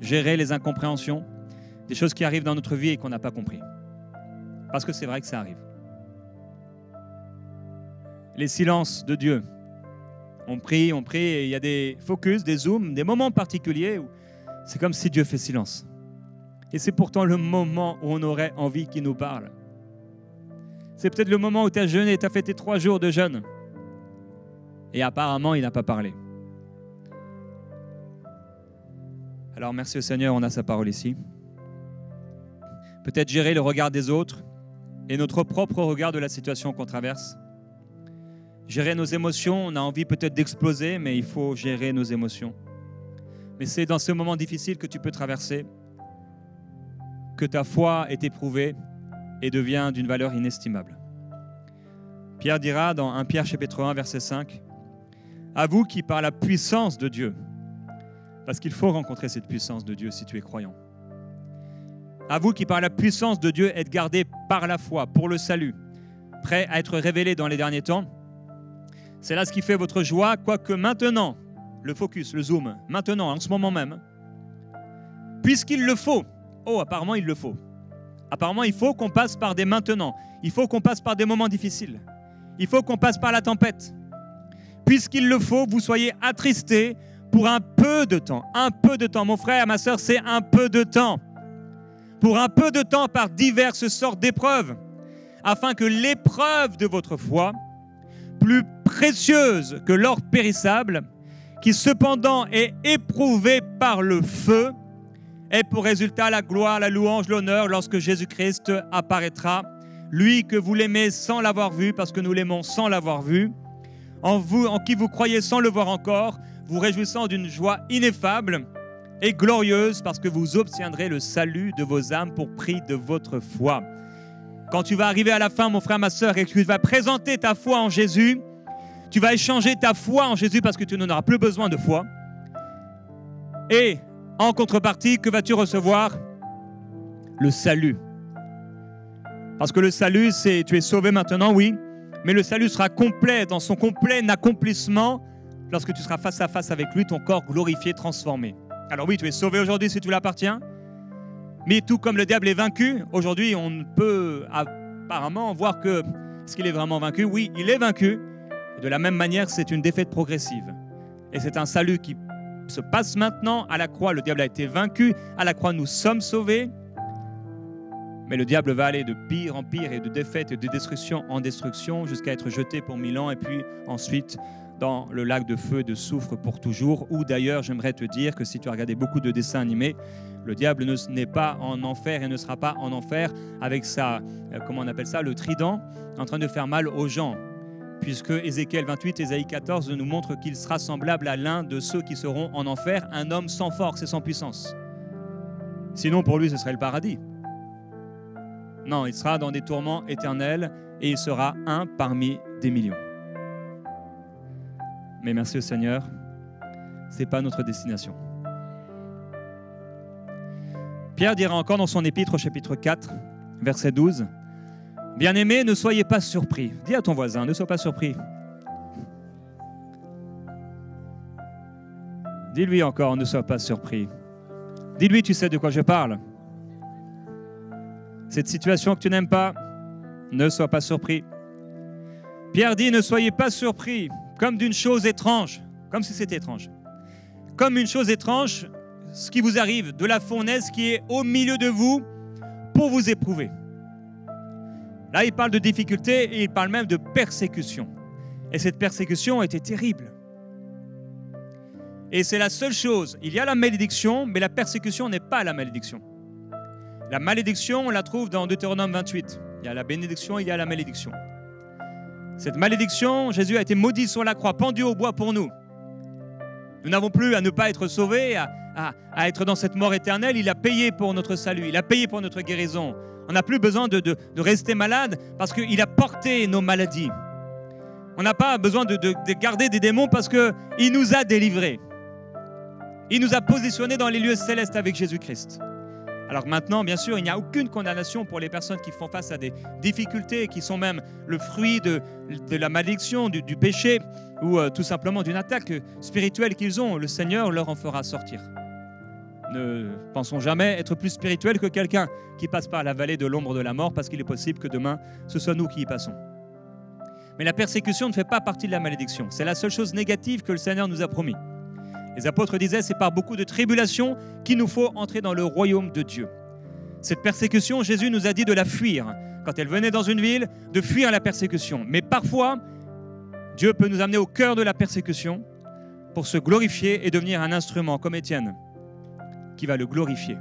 gérer les incompréhensions, des choses qui arrivent dans notre vie et qu'on n'a pas compris. Parce que c'est vrai que ça arrive. Les silences de Dieu. On prie, et il y a des focus, des zooms, des moments particuliers où c'est comme si Dieu fait silence. Et c'est pourtant le moment où on aurait envie qu'il nous parle. C'est peut-être le moment où tu as jeûné, tu as fait tes 3 jours de jeûne. Et apparemment, il n'a pas parlé. Alors merci au Seigneur, on a sa parole ici. Peut-être gérer le regard des autres et notre propre regard de la situation qu'on traverse. Gérer nos émotions, on a envie peut-être d'exploser, mais il faut gérer nos émotions. Mais c'est dans ce moment difficile que tu peux traverser que ta foi est éprouvée et devient d'une valeur inestimable. Pierre dira dans 1 Pierre chapitre 1, verset 5, « À vous qui par la puissance de Dieu, parce qu'il faut rencontrer cette puissance de Dieu si tu es croyant, à vous qui par la puissance de Dieu êtes gardés par la foi pour le salut, prêts à être révélés dans les derniers temps, c'est là ce qui fait votre joie, quoique maintenant, le focus, le zoom, maintenant, en ce moment même, puisqu'il le faut, apparemment il le faut, apparemment il faut qu'on passe par des maintenant, il faut qu'on passe par des moments difficiles, il faut qu'on passe par la tempête, puisqu'il le faut, vous soyez attristés pour un peu de temps, mon frère, ma sœur, c'est un peu de temps, pour un peu de temps par diverses sortes d'épreuves, afin que l'épreuve de votre foi, plus précieuse que l'or périssable, qui cependant est éprouvé par le feu, ait pour résultat la gloire, la louange, l'honneur lorsque Jésus-Christ apparaîtra, lui que vous l'aimez sans l'avoir vu, parce que nous l'aimons sans l'avoir vu, en qui vous croyez sans le voir encore, vous réjouissant d'une joie ineffable et glorieuse, parce que vous obtiendrez le salut de vos âmes pour prix de votre foi. Quand tu vas arriver à la fin, mon frère, ma sœur, et que tu vas présenter ta foi en Jésus, tu vas échanger ta foi en Jésus parce que tu n'en auras plus besoin de foi. Et en contrepartie, que vas-tu recevoir? Le salut. Parce que le salut, c'est tu es sauvé maintenant, oui, mais le salut sera complet, dans son complet accomplissement, lorsque tu seras face à face avec lui, ton corps glorifié, transformé. Alors oui, tu es sauvé aujourd'hui si tu l'appartiens, mais tout comme le diable est vaincu, aujourd'hui on ne peut apparemment voir que, est-ce qu'il est vraiment vaincu? Oui, il est vaincu. De la même manière, c'est une défaite progressive. Et c'est un salut qui se passe maintenant à la croix. Le diable a été vaincu. À la croix, nous sommes sauvés. Mais le diable va aller de pire en pire et de défaite et de destruction en destruction jusqu'à être jeté pour 1000 ans et puis ensuite dans le lac de feu et de soufre pour toujours. Ou d'ailleurs, j'aimerais te dire que si tu as regardé beaucoup de dessins animés, le diable n'est pas en enfer et ne sera pas en enfer avec sa, comment on appelle ça, le trident, en train de faire mal aux gens. Puisque Ézéchiel 28, Ésaïe 14 nous montre qu'il sera semblable à l'un de ceux qui seront en enfer, un homme sans force et sans puissance. Sinon, pour lui, ce serait le paradis. Non, il sera dans des tourments éternels et il sera un parmi des millions. Mais merci au Seigneur, ce n'est pas notre destination. Pierre dira encore dans son épître au chapitre 4, verset 12, « Bien-aimés, ne soyez pas surpris. » Dis à ton voisin, ne sois pas surpris. Dis-lui encore, ne sois pas surpris. Dis-lui, tu sais de quoi je parle. Cette situation que tu n'aimes pas, ne sois pas surpris. Pierre dit, ne soyez pas surpris, comme d'une chose étrange, comme si c'était étrange. Comme une chose étrange, ce qui vous arrive, de la fournaise qui est au milieu de vous pour vous éprouver. Là, il parle de difficulté et il parle même de persécution. Et cette persécution était terrible. Et c'est la seule chose. Il y a la malédiction, mais la persécution n'est pas la malédiction. La malédiction, on la trouve dans Deutéronome 28. Il y a la bénédiction, il y a la malédiction. Cette malédiction, Jésus a été maudit sur la croix, pendu au bois pour nous. Nous n'avons plus à ne pas être sauvés, à être dans cette mort éternelle. Il a payé pour notre salut, il a payé pour notre guérison. On n'a plus besoin de rester malade parce qu'il a porté nos maladies. On n'a pas besoin de garder des démons parce qu'il nous a délivrés. Il nous a positionnés dans les lieux célestes avec Jésus-Christ. Alors maintenant, bien sûr, il n'y a aucune condamnation pour les personnes qui font face à des difficultés, qui sont même le fruit de la malédiction, du péché, ou tout simplement d'une attaque spirituelle qu'ils ont. Le Seigneur leur en fera sortir. Ne pensons jamais être plus spirituels que quelqu'un qui passe par la vallée de l'ombre de la mort, parce qu'il est possible que demain, ce soit nous qui y passons. Mais la persécution ne fait pas partie de la malédiction. C'est la seule chose négative que le Seigneur nous a promis. Les apôtres disaient, c'est par beaucoup de tribulations qu'il nous faut entrer dans le royaume de Dieu. Cette persécution, Jésus nous a dit de la fuir. Quand elle venait dans une ville, de fuir la persécution. Mais parfois, Dieu peut nous amener au cœur de la persécution pour se glorifier et devenir un instrument, comme Étienne, qui va le glorifier.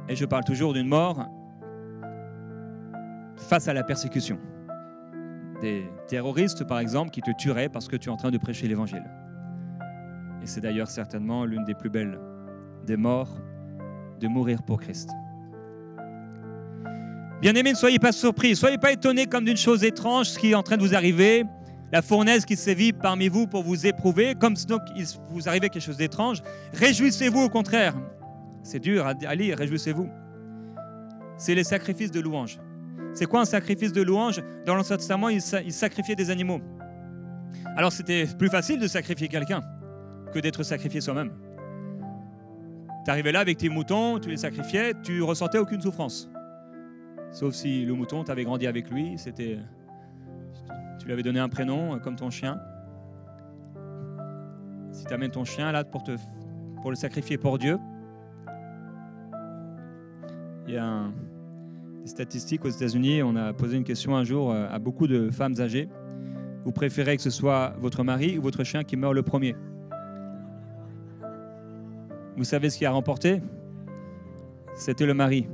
Et je parle toujours d'une mort face à la persécution. Des terroristes, par exemple, qui te tueraient parce que tu es en train de prêcher l'Évangile. Et c'est d'ailleurs certainement l'une des plus belles des morts, de mourir pour Christ. Bien-aimés, ne soyez pas surpris, ne soyez pas étonnés comme d'une chose étrange, ce qui est en train de vous arriver, la fournaise qui sévit parmi vous pour vous éprouver, comme donc il vous arrivait quelque chose d'étrange. Réjouissez-vous au contraire. C'est dur à lire, réjouissez-vous. C'est les sacrifices de louange. C'est quoi un sacrifice de louange? Dans l'Ancien Testament, ils sacrifiaient des animaux. Alors c'était plus facile de sacrifier quelqu'un que d'être sacrifié soi-même. Tu arrivais là avec tes moutons, tu les sacrifiais, tu ressentais aucune souffrance. Sauf si le mouton, tu avais grandi avec lui, tu lui avais donné un prénom comme ton chien. Si tu amènes ton chien là pour le sacrifier pour Dieu, il y a des statistiques aux États-Unis. On a posé une question un jour à beaucoup de femmes âgées. Vous préférez que ce soit votre mari ou votre chien qui meurt le premier? Vous savez ce qui a remporté? C'était le mari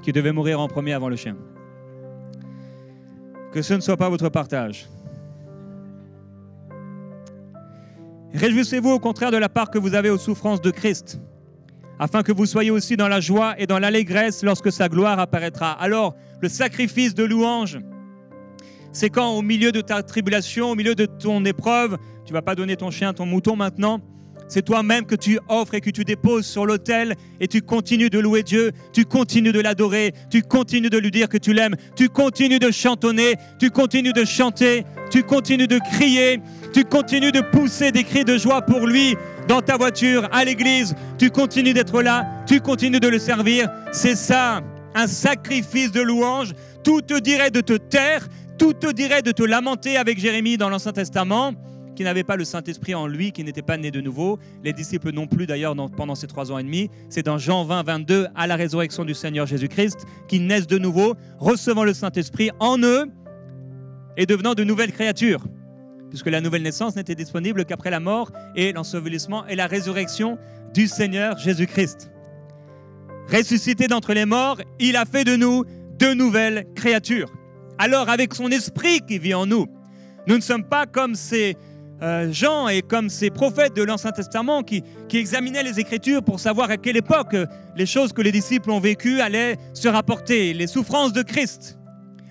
qui devait mourir en premier avant le chien. Que ce ne soit pas votre partage. Réjouissez-vous au contraire de la part que vous avez aux souffrances de Christ, afin que vous soyez aussi dans la joie et dans l'allégresse lorsque sa gloire apparaîtra. Alors, le sacrifice de louange, c'est quand au milieu de ta tribulation, au milieu de ton épreuve, tu ne vas pas donner ton chien, ton mouton maintenant, c'est toi-même que tu offres et que tu déposes sur l'autel et tu continues de louer Dieu, tu continues de l'adorer, tu continues de lui dire que tu l'aimes, tu continues de chantonner, tu continues de chanter, tu continues de crier, tu continues de pousser des cris de joie pour lui dans ta voiture, à l'église, tu continues d'être là, tu continues de le servir. C'est ça, un sacrifice de louange. Tout te dirait de te taire, tout te dirait de te lamenter avec Jérémie dans l'Ancien Testament, qui n'avait pas le Saint-Esprit en lui, qui n'était pas né de nouveau. Les disciples non plus d'ailleurs pendant ces 3 ans et demi. C'est dans Jean 20, 22, à la résurrection du Seigneur Jésus-Christ, qui naissent de nouveau, recevant le Saint-Esprit en eux et devenant de nouvelles créatures. Puisque la nouvelle naissance n'était disponible qu'après la mort et l'ensevelissement et la résurrection du Seigneur Jésus-Christ. Ressuscité d'entre les morts, il a fait de nous de nouvelles créatures. Alors, avec son esprit qui vit en nous, nous ne sommes pas comme ces gens et comme ces prophètes de l'Ancien Testament qui examinaient les Écritures pour savoir à quelle époque les choses que les disciples ont vécues allaient se rapporter, les souffrances de Christ.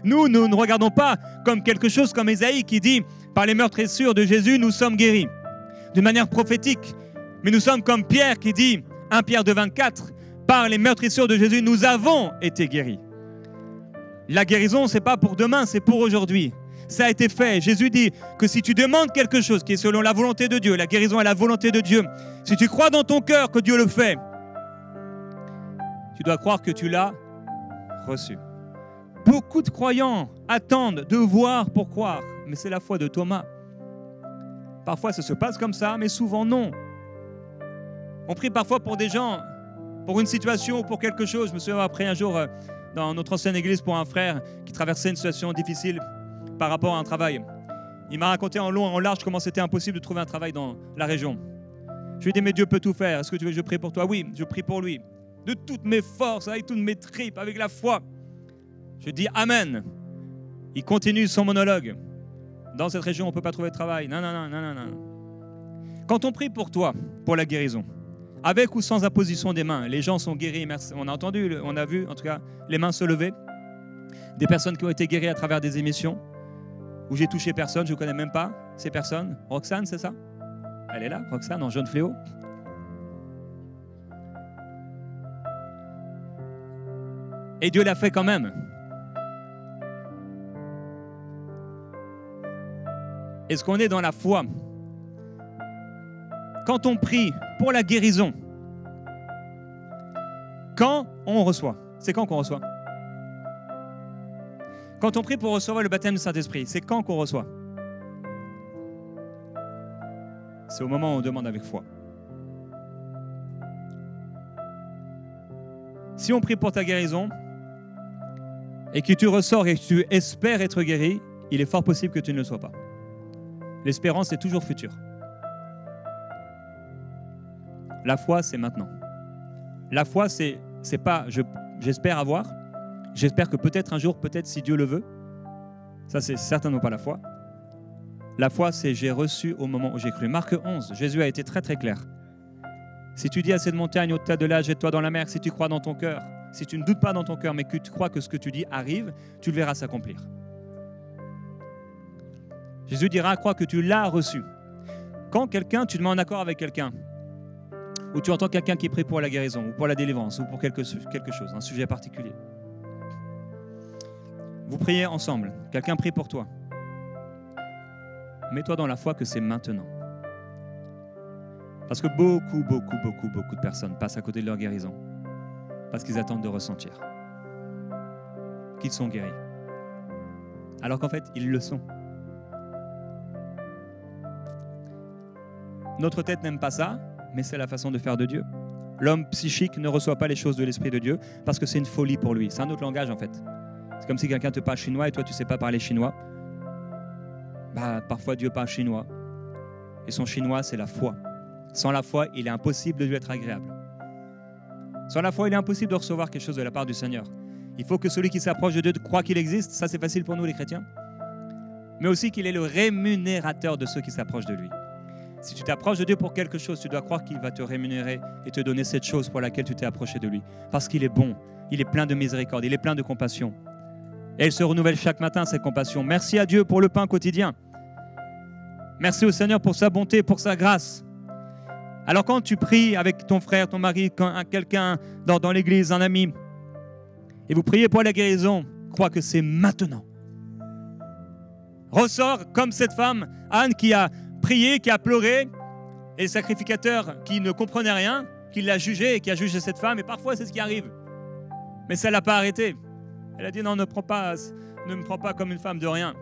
Nous ne regardons pas comme quelque chose comme Ésaïe qui dit « Par les meurtrissures de Jésus, nous sommes guéris » de manière prophétique. Mais nous sommes comme Pierre qui dit, 1 Pierre 2, 24, « Par les meurtrissures de Jésus, nous avons été guéris ». La guérison, ce n'est pas pour demain, c'est pour aujourd'hui. Ça a été fait. Jésus dit que si tu demandes quelque chose qui est selon la volonté de Dieu, la guérison est la volonté de Dieu, si tu crois dans ton cœur que Dieu le fait, tu dois croire que tu l'as reçu. Beaucoup de croyants attendent de voir pour croire, mais c'est la foi de Thomas. Parfois, ça se passe comme ça, mais souvent non. On prie parfois pour des gens, pour une situation ou pour quelque chose. Je me souviens après un jour dans notre ancienne église pour un frère qui traversait une situation difficile par rapport à un travail. Il m'a raconté en long et en large comment c'était impossible de trouver un travail dans la région. Je lui ai dit, mais Dieu peut tout faire. Est-ce que tu veux que je prie pour toi? Oui, je prie pour lui. De toutes mes forces, avec toutes mes tripes, avec la foi. Je dis Amen. Il continue son monologue. Dans cette région, on ne peut pas trouver de travail. Non. Quand on prie pour toi, pour la guérison, avec ou sans imposition des mains, les gens sont guéris. Merci. On a entendu, on a vu, en tout cas, les mains se lever. Des personnes qui ont été guéries à travers des émissions où j'ai touché personne, je ne connais même pas ces personnes. Roxane, c'est ça? Elle est là, Roxane, en jaune fléau. Et Dieu l'a fait quand même. Est-ce qu'on est dans la foi? Quand on prie pour la guérison, quand on reçoit, c'est quand qu'on reçoit? Quand on prie pour recevoir le baptême du Saint-Esprit, c'est quand qu'on reçoit? C'est au moment où on demande avec foi. Si on prie pour ta guérison et que tu ressors et que tu espères être guéri, il est fort possible que tu ne le sois pas. L'espérance est toujours future. La foi, c'est maintenant. La foi, c'est pas j'espère avoir. J'espère que peut-être un jour, peut-être si Dieu le veut. Ça, c'est certainement pas la foi. La foi, c'est j'ai reçu au moment où j'ai cru. Marc 11, Jésus a été très très clair. Si tu dis à cette montagne, au-delà de là, jette-toi dans la mer, si tu crois dans ton cœur, si tu ne doutes pas dans ton cœur, mais que tu crois que ce que tu dis arrive, tu le verras s'accomplir. Jésus dira, crois que tu l'as reçu. Quand tu te mets en accord avec quelqu'un, ou tu entends quelqu'un qui prie pour la guérison, ou pour la délivrance, ou pour quelque chose, un sujet particulier, vous priez ensemble, quelqu'un prie pour toi. Mets-toi dans la foi que c'est maintenant. Parce que beaucoup de personnes passent à côté de leur guérison. Parce qu'ils attendent de ressentir qu'ils sont guéris. Alors qu'en fait, ils le sont. Notre tête n'aime pas ça, mais c'est la façon de faire de Dieu. L'homme psychique ne reçoit pas les choses de l'Esprit de Dieu parce que c'est une folie pour lui. C'est un autre langage en fait. C'est comme si quelqu'un te parle chinois et toi tu ne sais pas parler chinois. Parfois Dieu parle chinois. Et son chinois, c'est la foi. Sans la foi, il est impossible de lui être agréable. Sans la foi, il est impossible de recevoir quelque chose de la part du Seigneur. Il faut que celui qui s'approche de Dieu croit qu'il existe. Ça, c'est facile pour nous les chrétiens. Mais aussi qu'il est le rémunérateur de ceux qui s'approchent de lui. Si tu t'approches de Dieu pour quelque chose, tu dois croire qu'il va te rémunérer et te donner cette chose pour laquelle tu t'es approché de lui. Parce qu'il est bon, il est plein de miséricorde, il est plein de compassion. Et elle se renouvelle chaque matin, cette compassion. Merci à Dieu pour le pain quotidien. Merci au Seigneur pour sa bonté, pour sa grâce. Alors quand tu pries avec ton frère, ton mari, quelqu'un dans l'église, un ami, et vous priez pour la guérison, crois que c'est maintenant. Ressors comme cette femme, Anne, qui a prié, qui a pleuré, et le sacrificateur qui ne comprenait rien, qui l'a jugé et qui a jugé cette femme, et parfois c'est ce qui arrive. Mais ça ne l'a pas arrêté. Elle a dit non, ne me prends pas comme une femme de rien.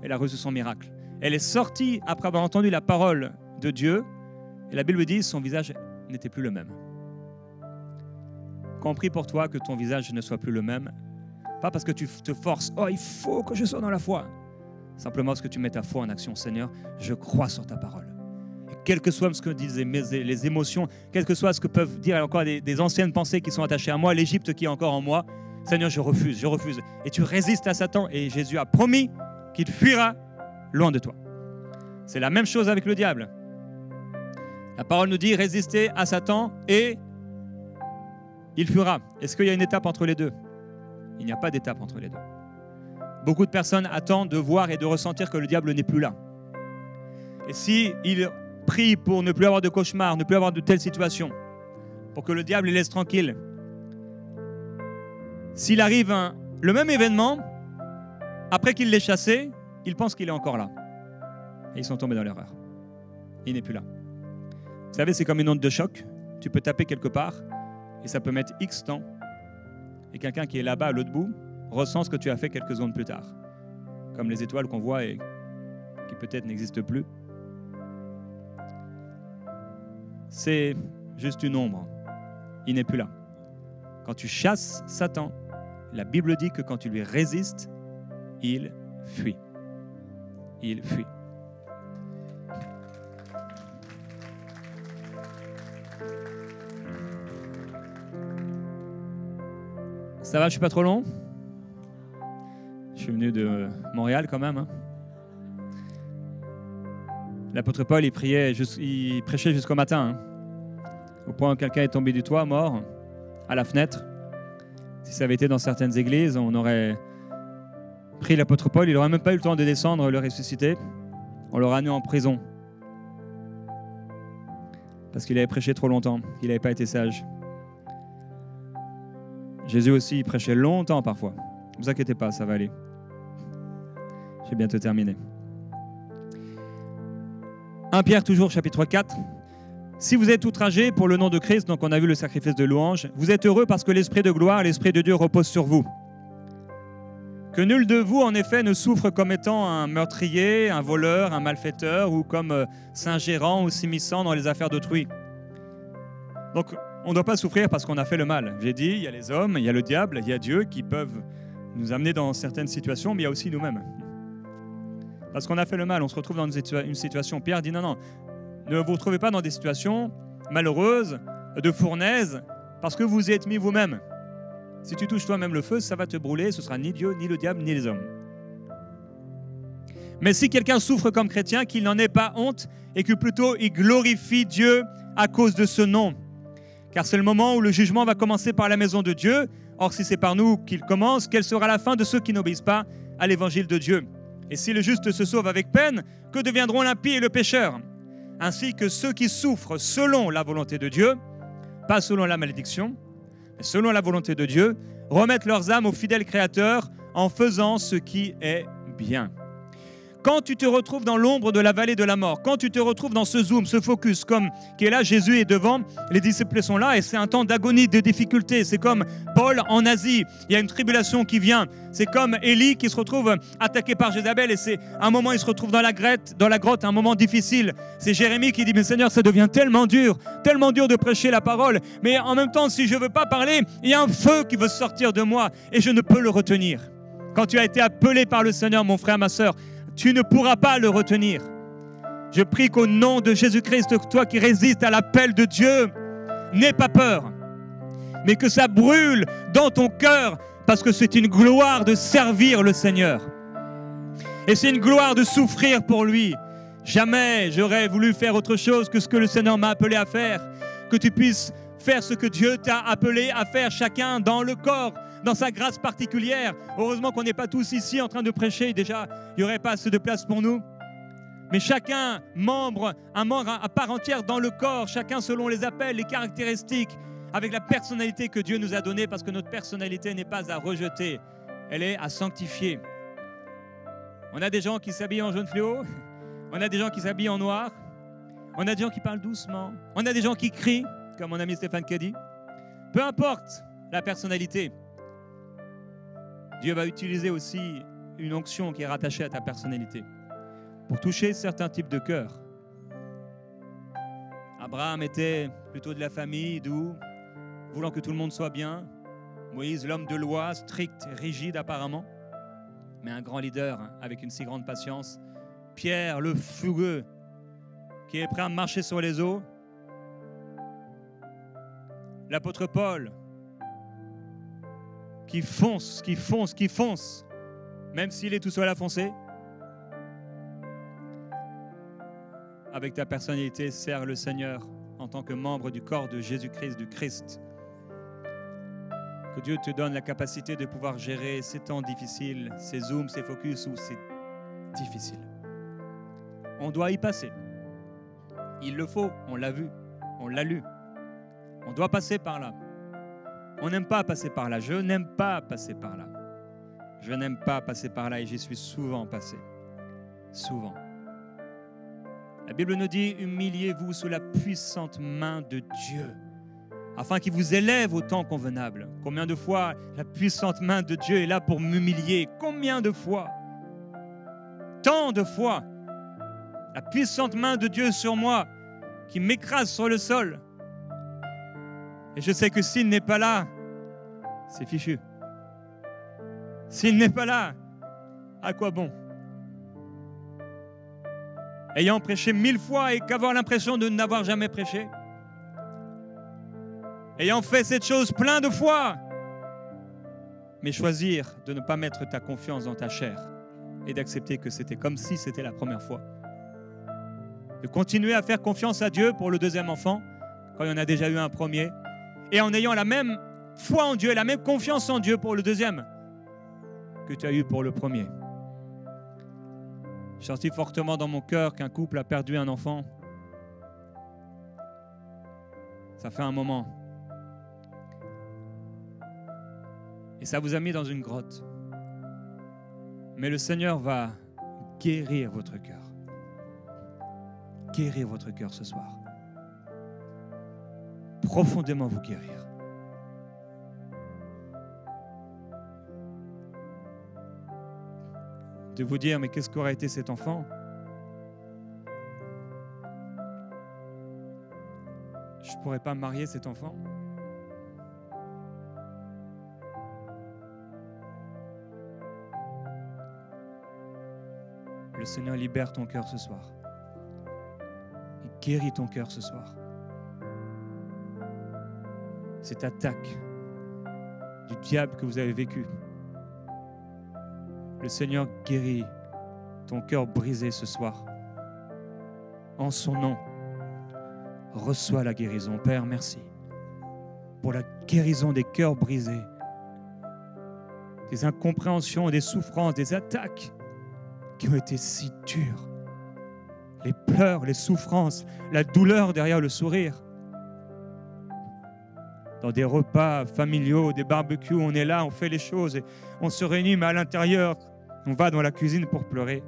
Elle a reçu son miracle. Elle est sortie après avoir entendu la parole de Dieu. Et la Bible dit que son visage n'était plus le même. Quand on prie pour toi que ton visage ne soit plus le même, pas parce que tu te forces, « Oh, il faut que je sois dans la foi !» Simplement parce que tu mets ta foi en action. « Seigneur, je crois sur ta parole. » Et quel que soit ce que disent les émotions, quel que soit ce que peuvent dire encore des anciennes pensées qui sont attachées à moi, l'Égypte qui est encore en moi, Seigneur, je refuse, je refuse. Et tu résistes à Satan et Jésus a promis qu'il fuira loin de toi. C'est la même chose avec le diable. La parole nous dit résister à Satan et il fuira. Est-ce qu'il y a une étape entre les deux? Il n'y a pas d'étape entre les deux. Beaucoup de personnes attendent de voir et de ressentir que le diable n'est plus là. Et s'ils prient pour ne plus avoir de cauchemars, ne plus avoir de telles situations, pour que le diable les laisse tranquilles, s'il arrive le même événement, après qu'il l'ait chassé, ils pensent qu'il est encore là. Et ils sont tombés dans l'erreur. Il n'est plus là. Vous savez, c'est comme une onde de choc. Tu peux taper quelque part et ça peut mettre X temps. Et quelqu'un qui est là-bas à l'autre bout ressent ce que tu as fait quelques secondes plus tard. Comme les étoiles qu'on voit et qui peut-être n'existent plus. C'est juste une ombre. Il n'est plus là. Quand tu chasses Satan, la Bible dit que quand tu lui résistes, il fuit. Il fuit. Ça va, je suis pas trop long? Je suis venu de Montréal quand même. L'apôtre Paul, il prêchait jusqu'au matin. Au point où quelqu'un est tombé du toit, mort, à la fenêtre. Si ça avait été dans certaines églises, on aurait pris l'apôtre Paul, il n'aurait même pas eu le temps de descendre, le ressusciter. On l'aurait amené en prison. Parce qu'il avait prêché trop longtemps, il n'avait pas été sage. Jésus aussi, il prêchait longtemps parfois. Ne vous inquiétez pas, ça va aller. J'ai bientôt terminé. 1 Pierre toujours, chapitre 4. Si vous êtes outragés pour le nom de Christ, donc on a vu le sacrifice de louange, vous êtes heureux parce que l'Esprit de gloire, l'Esprit de Dieu repose sur vous. Que nul de vous, en effet, ne souffre comme étant un meurtrier, un voleur, un malfaiteur ou comme s'ingérant ou s'immisçant dans les affaires d'autrui. Donc, on ne doit pas souffrir parce qu'on a fait le mal. J'ai dit, il y a les hommes, il y a le diable, il y a Dieu qui peuvent nous amener dans certaines situations, mais il y a aussi nous-mêmes. Parce qu'on a fait le mal, on se retrouve dans une situation. Pierre dit non, ne vous retrouvez pas dans des situations malheureuses, de fournaise, parce que vous y êtes mis vous-même. Si tu touches toi-même le feu, ça va te brûler, ce sera ni Dieu, ni le diable, ni les hommes. Mais si quelqu'un souffre comme chrétien, qu'il n'en ait pas honte et que plutôt il glorifie Dieu à cause de ce nom. Car c'est le moment où le jugement va commencer par la maison de Dieu. Or, si c'est par nous qu'il commence, quelle sera la fin de ceux qui n'obéissent pas à l'évangile de Dieu? Et si le juste se sauve avec peine, que deviendront l'impie et le pécheur? Ainsi que ceux qui souffrent selon la volonté de Dieu, pas selon la malédiction, mais selon la volonté de Dieu, remettent leurs âmes au fidèle Créateur en faisant ce qui est bien. Quand tu te retrouves dans l'ombre de la vallée de la mort, quand tu te retrouves dans ce zoom, ce focus, comme qui est là, Jésus est devant, les disciples sont là et c'est un temps d'agonie, de difficulté. C'est comme Paul en Asie, il y a une tribulation qui vient. C'est comme Élie qui se retrouve attaqué par Jézabel et c'est un moment, il se retrouve dans la grotte, un moment difficile. C'est Jérémie qui dit, mais Seigneur, ça devient tellement dur de prêcher la parole. Mais en même temps, si je ne veux pas parler, il y a un feu qui veut sortir de moi et je ne peux le retenir. Quand tu as été appelé par le Seigneur, mon frère, ma sœur, tu ne pourras pas le retenir. Je prie qu'au nom de Jésus-Christ, toi qui résistes à l'appel de Dieu, n'aie pas peur, mais que ça brûle dans ton cœur, parce que c'est une gloire de servir le Seigneur. Et c'est une gloire de souffrir pour lui. Jamais j'aurais voulu faire autre chose que ce que le Seigneur m'a appelé à faire. Que tu puisses faire ce que Dieu t'a appelé à faire, chacun dans le corps, dans sa grâce particulière. Heureusement qu'on n'est pas tous ici en train de prêcher. Déjà, il n'y aurait pas assez de place pour nous. Mais chacun, un membre à part entière dans le corps, chacun selon les appels, les caractéristiques, avec la personnalité que Dieu nous a donnée, parce que notre personnalité n'est pas à rejeter, elle est à sanctifier. On a des gens qui s'habillent en jaune fluo, on a des gens qui s'habillent en noir, on a des gens qui parlent doucement, on a des gens qui crient, comme mon ami Stéphane Caddy. Peu importe la personnalité, Dieu va utiliser aussi une onction qui est rattachée à ta personnalité. pour toucher certains types de cœurs. Abraham était plutôt de la famille, doux, voulant que tout le monde soit bien. Moïse, l'homme de loi, strict, rigide apparemment, mais un grand leader avec une si grande patience. Pierre, le fougueux, qui est prêt à marcher sur les eaux. L'apôtre Paul, qui fonce, même s'il est tout seul à foncer. Avec ta personnalité, sers le Seigneur en tant que membre du corps de Jésus-Christ, du Christ. Que Dieu te donne la capacité de pouvoir gérer ces temps difficiles, ces zooms, ces focus où c'est difficile. On doit y passer. Il le faut, on l'a vu, on l'a lu. On doit passer par là. On n'aime pas passer par là. Je n'aime pas passer par là. Je n'aime pas passer par là et j'y suis souvent passé. Souvent. La Bible nous dit « Humiliez-vous sous la puissante main de Dieu, afin qu'il vous élève au temps convenable. » Combien de fois la puissante main de Dieu est là pour m'humilier? Combien de fois? Tant de fois. La puissante main de Dieu sur moi, qui m'écrase sur le sol. Et je sais que s'il n'est pas là, c'est fichu. S'il n'est pas là, à quoi bon? Ayant prêché 1000 fois et qu'avoir l'impression de n'avoir jamais prêché. Ayant fait cette chose plein de fois, mais choisir de ne pas mettre ta confiance dans ta chair et d'accepter que c'était comme si c'était la première fois. De continuer à faire confiance à Dieu pour le deuxième enfant, quand il y en a déjà eu un premier, et en ayant la même foi en Dieu, la même confiance en Dieu pour le deuxième que tu as eu pour le premier. J'ai senti fortement dans mon cœur qu'un couple a perdu un enfant. Ça fait un moment. Et ça vous a mis dans une grotte. Mais le Seigneur va guérir votre cœur. Guérir votre cœur ce soir. Profondément vous guérir. De vous dire, mais qu'est-ce qu'aurait été cet enfant? Je ne pourrais pas marier cet enfant. Le Seigneur libère ton cœur ce soir. Il guérit ton cœur ce soir. Cette attaque du diable que vous avez vécue. Le Seigneur guérit ton cœur brisé ce soir. En son nom, reçois la guérison. Père, merci pour la guérison des cœurs brisés, des incompréhensions, des souffrances, des attaques qui ont été si dures. Les pleurs, les souffrances, la douleur derrière le sourire. Dans des repas familiaux, des barbecues, on est là, on fait les choses, et on se réunit, mais à l'intérieur, on va dans la cuisine pour pleurer.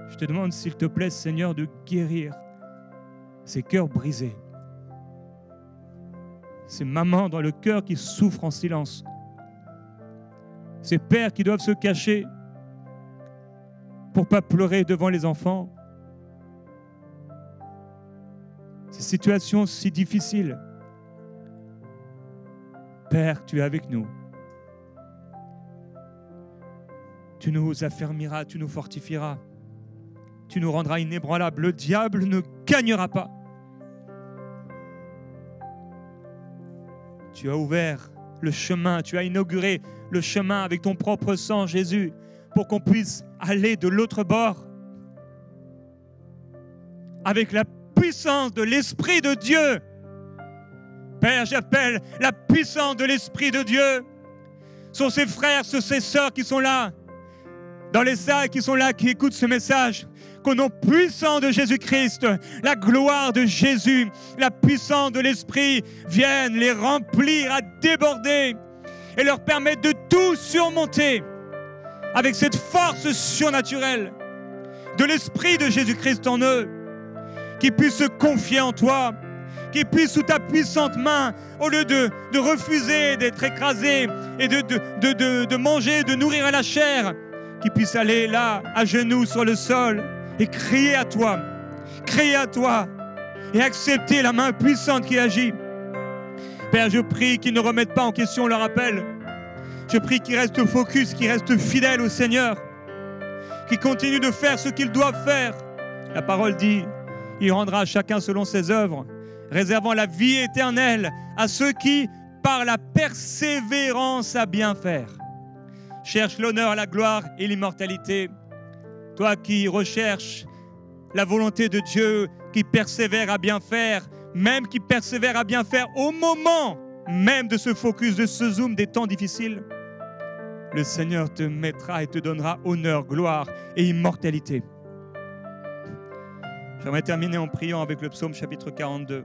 Je te demande, s'il te plaît, Seigneur, de guérir ces cœurs brisés. Ces mamans dans le cœur qui souffrent en silence. Ces pères qui doivent se cacher pour ne pas pleurer devant les enfants. Ces situations si difficiles. Père, tu es avec nous. Tu nous affermiras, tu nous fortifieras. Tu nous rendras inébranlables. Le diable ne gagnera pas. Tu as ouvert le chemin, tu as inauguré le chemin avec ton propre sang, Jésus, pour qu'on puisse aller de l'autre bord. Avec la puissance de l'Esprit de Dieu. Père, j'appelle la puissance de l'Esprit de Dieu sur ces frères, sur ces sœurs qui sont là, dans les salles qui sont là, qui écoutent ce message. Qu'au nom puissant de Jésus-Christ, la gloire de Jésus, la puissance de l'Esprit vienne les remplir à déborder et leur permettre de tout surmonter avec cette force surnaturelle de l'Esprit de Jésus-Christ en eux, qui puissent se confier en toi, qui puissent sous ta puissante main, au lieu de refuser d'être écrasés et de manger, de nourrir à la chair, qui puisse aller là, à genoux sur le sol, et crier à toi et accepter la main puissante qui agit. Père, je prie qu'ils ne remettent pas en question leur appel. Je prie qu'ils restent focus, qu'ils restent fidèles au Seigneur, qu'ils continuent de faire ce qu'ils doivent faire. La parole dit, il rendra à chacun selon ses œuvres, réservant la vie éternelle à ceux qui, par la persévérance à bien faire, cherchent l'honneur, la gloire et l'immortalité. Toi qui recherches la volonté de Dieu, qui persévère à bien faire, même qui persévère à bien faire au moment même de ce focus, de ce zoom des temps difficiles, le Seigneur te mettra et te donnera honneur, gloire et immortalité. J'aimerais terminer en priant avec le psaume chapitre 42.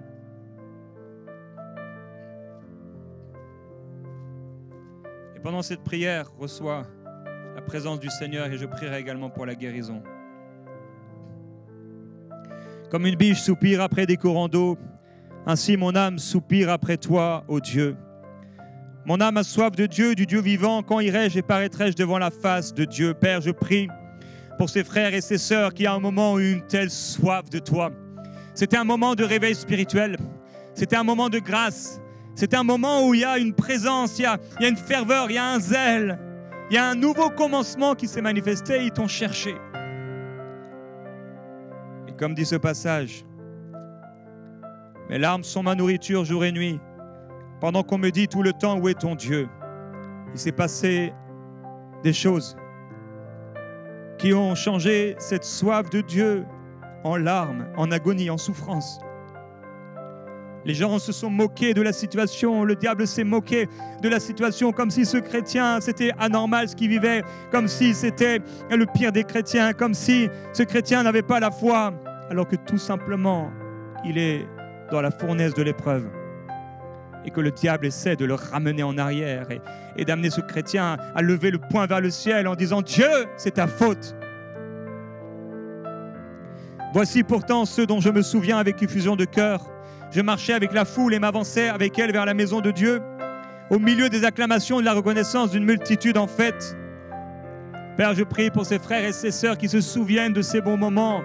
Et pendant cette prière, reçois la présence du Seigneur et je prierai également pour la guérison. Comme une biche soupire après des courants d'eau, ainsi mon âme soupire après toi, ô Dieu. Mon âme a soif de Dieu, du Dieu vivant. Quand irai-je et paraîtrai-je devant la face de Dieu? Père, je prie pour ces frères et ces sœurs qui à un moment ont eu une telle soif de toi. C'était un moment de réveil spirituel. C'était un moment de grâce. C'était un moment où il y a une présence, il y a une ferveur, il y a un zèle. Il y a un nouveau commencement qui s'est manifesté. Ils t'ont cherché. Et comme dit ce passage, mes larmes sont ma nourriture jour et nuit. Pendant qu'on me dit tout le temps, où est ton Dieu? Il s'est passé des choses qui ont changé cette soif de Dieu en larmes, en agonie, en souffrance. Les gens se sont moqués de la situation, le diable s'est moqué de la situation comme si ce chrétien, c'était anormal ce qu'il vivait, comme si c'était le pire des chrétiens, comme si ce chrétien n'avait pas la foi, alors que tout simplement, il est dans la fournaise de l'épreuve. Et que le diable essaie de le ramener en arrière et d'amener ce chrétien à lever le poing vers le ciel en disant « Dieu, c'est ta faute ». Voici pourtant ceux dont je me souviens avec effusion de cœur. Je marchais avec la foule et m'avançais avec elle vers la maison de Dieu, au milieu des acclamations et de la reconnaissance d'une multitude en fête. Père, je prie pour ces frères et ces sœurs qui se souviennent de ces bons moments,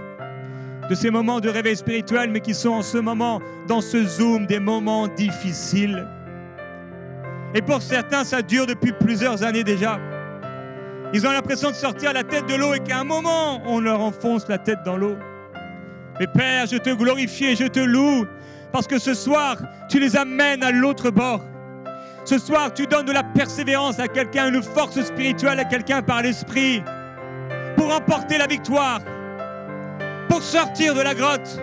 de ces moments de réveil spirituel, mais qui sont en ce moment, dans ce zoom, des moments difficiles. Et pour certains, ça dure depuis plusieurs années déjà. Ils ont l'impression de sortir la tête de l'eau et qu'à un moment, on leur enfonce la tête dans l'eau. Mais Père, je te glorifie et je te loue, parce que ce soir, tu les amènes à l'autre bord. Ce soir, tu donnes de la persévérance à quelqu'un, une force spirituelle à quelqu'un par l'Esprit, pour remporter la victoire, pour sortir de la grotte,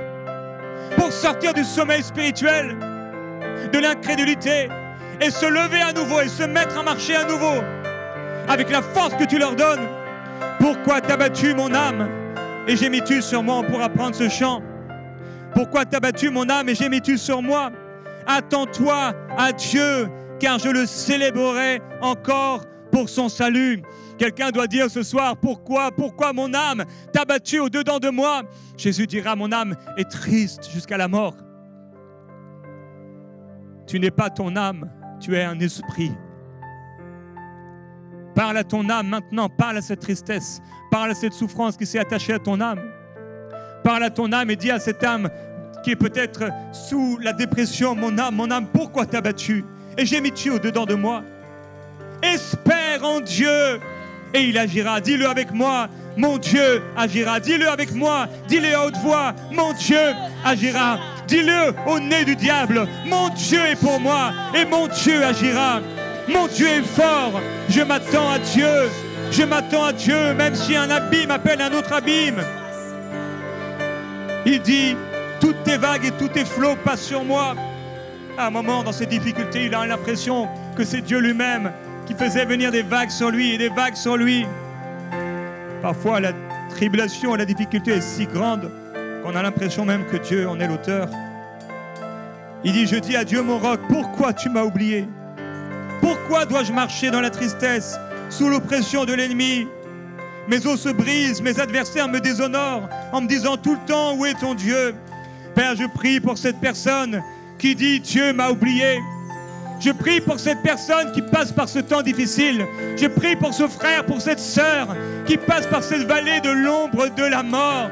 pour sortir du sommeil spirituel, de l'incrédulité, et se lever à nouveau et se mettre à marcher à nouveau, avec la force que tu leur donnes. Pourquoi t'as battu mon âme et gémis-tu sur moi? On pourra prendre ce chant. Pourquoi t'as battu mon âme et gémis-tu sur moi? Attends-toi à Dieu, car je le célébrerai encore pour son salut. Quelqu'un doit dire ce soir, pourquoi mon âme t'a battu au-dedans de moi? Jésus dira, mon âme est triste jusqu'à la mort. Tu n'es pas ton âme, tu es un esprit. Parle à ton âme maintenant, parle à cette tristesse, parle à cette souffrance qui s'est attachée à ton âme. Parle à ton âme et dis à cette âme qui est peut-être sous la dépression, mon âme, pourquoi t'as battu? Et gémis-tu au-dedans de moi? Espère en Dieu et il agira. Dis-le avec moi, mon Dieu agira. Dis-le avec moi, dis-le à haute voix, mon Dieu agira. Dis-le au nez du diable, mon Dieu est pour moi et mon Dieu agira. Mon Dieu est fort, je m'attends à Dieu. Je m'attends à Dieu, même si un abîme appelle un autre abîme. Il dit, toutes tes vagues et tous tes flots passent sur moi. À un moment, dans ses difficultés, il a l'impression que c'est Dieu lui-même qui faisait venir des vagues sur lui et des vagues sur lui. Parfois, la tribulation et la difficulté est si grande qu'on a l'impression même que Dieu en est l'auteur. Il dit, je dis à Dieu, mon roc, pourquoi tu m'as oublié? Pourquoi dois-je marcher dans la tristesse, sous l'oppression de l'ennemi? Mes os se brisent, mes adversaires me déshonorent en me disant tout le temps, où est ton Dieu? Père, je prie pour cette personne qui dit, Dieu m'a oublié. Je prie pour cette personne qui passe par ce temps difficile. Je prie pour ce frère, pour cette sœur qui passe par cette vallée de l'ombre de la mort.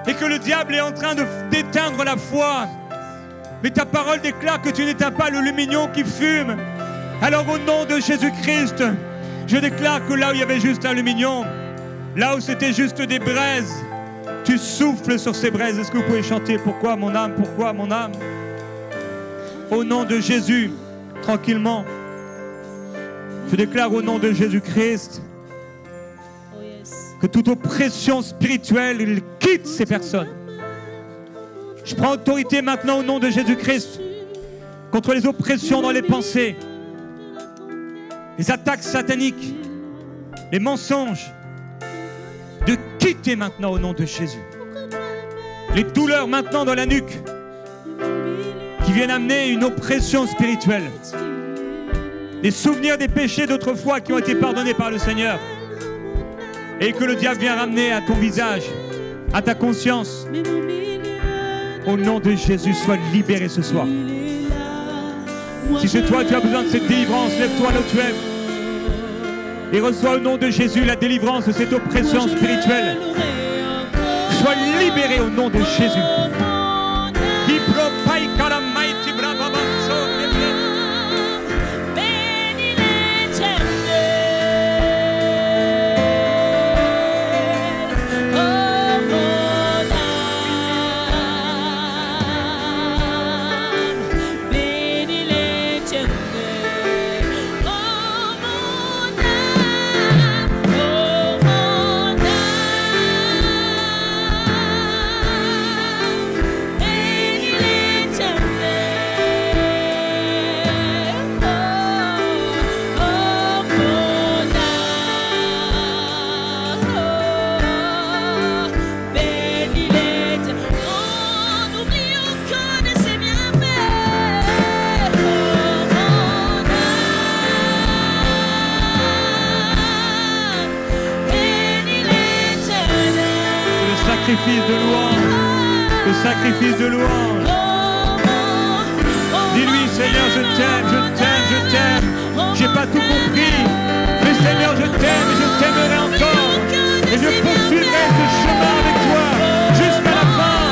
Et que le diable est en train d'éteindre la foi. Mais ta parole déclare que tu n'éteins pas le lumignon qui fume. Alors au nom de Jésus-Christ, je déclare que là où il y avait juste un lumignon, là où c'était juste des braises, tu souffles sur ces braises. Est-ce que vous pouvez chanter? Pourquoi mon âme? Pourquoi mon âme? Au nom de Jésus, tranquillement, je déclare au nom de Jésus-Christ que toute oppression spirituelle, il quitte ces personnes. Je prends autorité maintenant au nom de Jésus-Christ contre les oppressions dans les pensées, les attaques sataniques, les mensonges, de quitter maintenant au nom de Jésus. Les douleurs maintenant dans la nuque qui viennent amener une oppression spirituelle. Les souvenirs des péchés d'autrefois qui ont été pardonnés par le Seigneur et que le diable vient ramener à ton visage, à ta conscience. Au nom de Jésus, sois libéré ce soir. Si c'est toi, tu as besoin de cette délivrance, lève-toi là où tu es et reçois au nom de Jésus la délivrance de cette oppression spirituelle. Sois libéré au nom de Jésus. Le sacrifice de louange. Dis-lui, Seigneur, je t'aime, je t'aime, je t'aime. J'ai pas tout compris, mais Seigneur, je t'aime et je t'aimerai encore. Et je poursuivrai ce chemin avec toi jusqu'à la fin.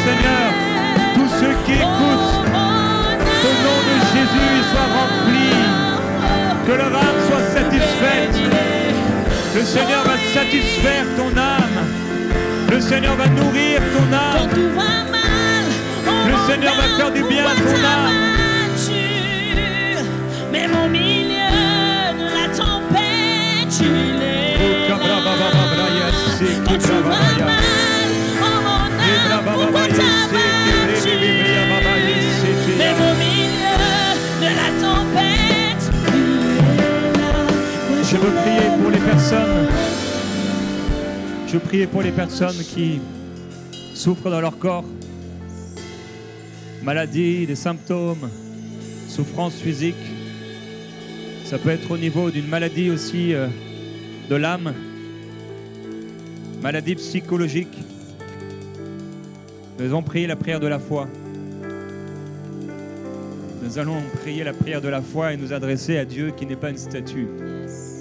Seigneur, tous ceux qui écoutent, au nom de Jésus, ils soient remplis, que leur âme soit satisfaite. Le Seigneur va satisfaire ton âme. Le Seigneur va nourrir ton âme. Le Seigneur va faire du bien à ton âme. Même au milieu de la tempête, tu l'es là. Quand tu vas mal, même au milieu de la tempête, je veux prier pour les personnes. Je veux prier pour les personnes qui souffrent dans leur corps. Maladies, des symptômes, souffrances physiques. Ça peut être au niveau d'une maladie aussi de l'âme, maladie psychologique. Nous allons prier la prière de la foi. Nous allons prier la prière de la foi et nous adresser à Dieu qui n'est pas une statue,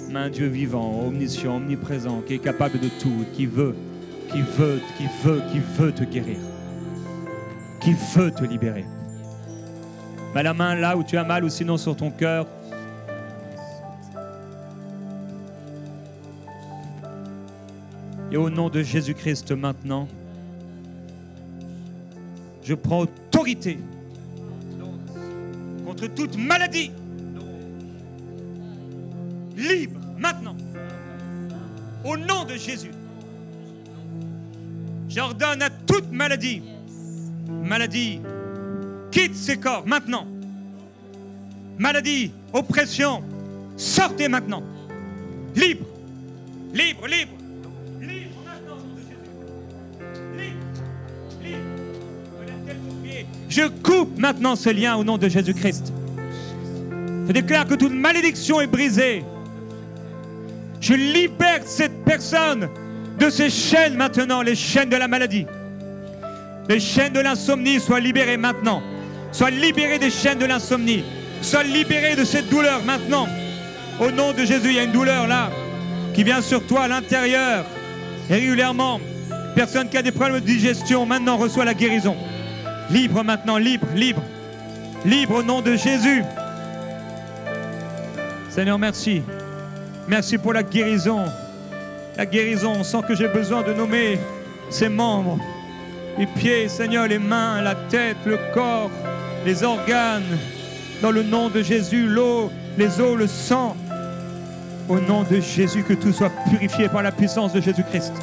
mais un Dieu vivant, omniscient, omniprésent, qui est capable de tout, qui veut te guérir, qui veut te libérer. Mets la main là où tu as mal ou sinon sur ton cœur. Et au nom de Jésus-Christ maintenant, je prends autorité contre toute maladie. Libre maintenant. Au nom de Jésus. J'ordonne à toute maladie, maladie quitte ces corps maintenant. Maladie, oppression, sortez maintenant. Libre, libre, libre. Libre maintenant, nom de Jésus. Libre, libre. Je coupe maintenant ce lien au nom de Jésus-Christ. Je déclare que toute malédiction est brisée. Je libère cette personne de ces chaînes maintenant, les chaînes de la maladie. Les chaînes de l'insomnie soient libérées maintenant. Sois libéré des chaînes de l'insomnie. Sois libéré de cette douleur maintenant. Au nom de Jésus, il y a une douleur là qui vient sur toi à l'intérieur. Et régulièrement, personne qui a des problèmes de digestion maintenant reçoit la guérison. Libre maintenant, libre, libre. Libre au nom de Jésus. Seigneur, merci. Merci pour la guérison. La guérison, sans que j'ai besoin de nommer ses membres. Les pieds, Seigneur, les mains, la tête, le corps, les organes. Dans le nom de Jésus, l'eau, les os, le sang. Au nom de Jésus, que tout soit purifié par la puissance de Jésus-Christ.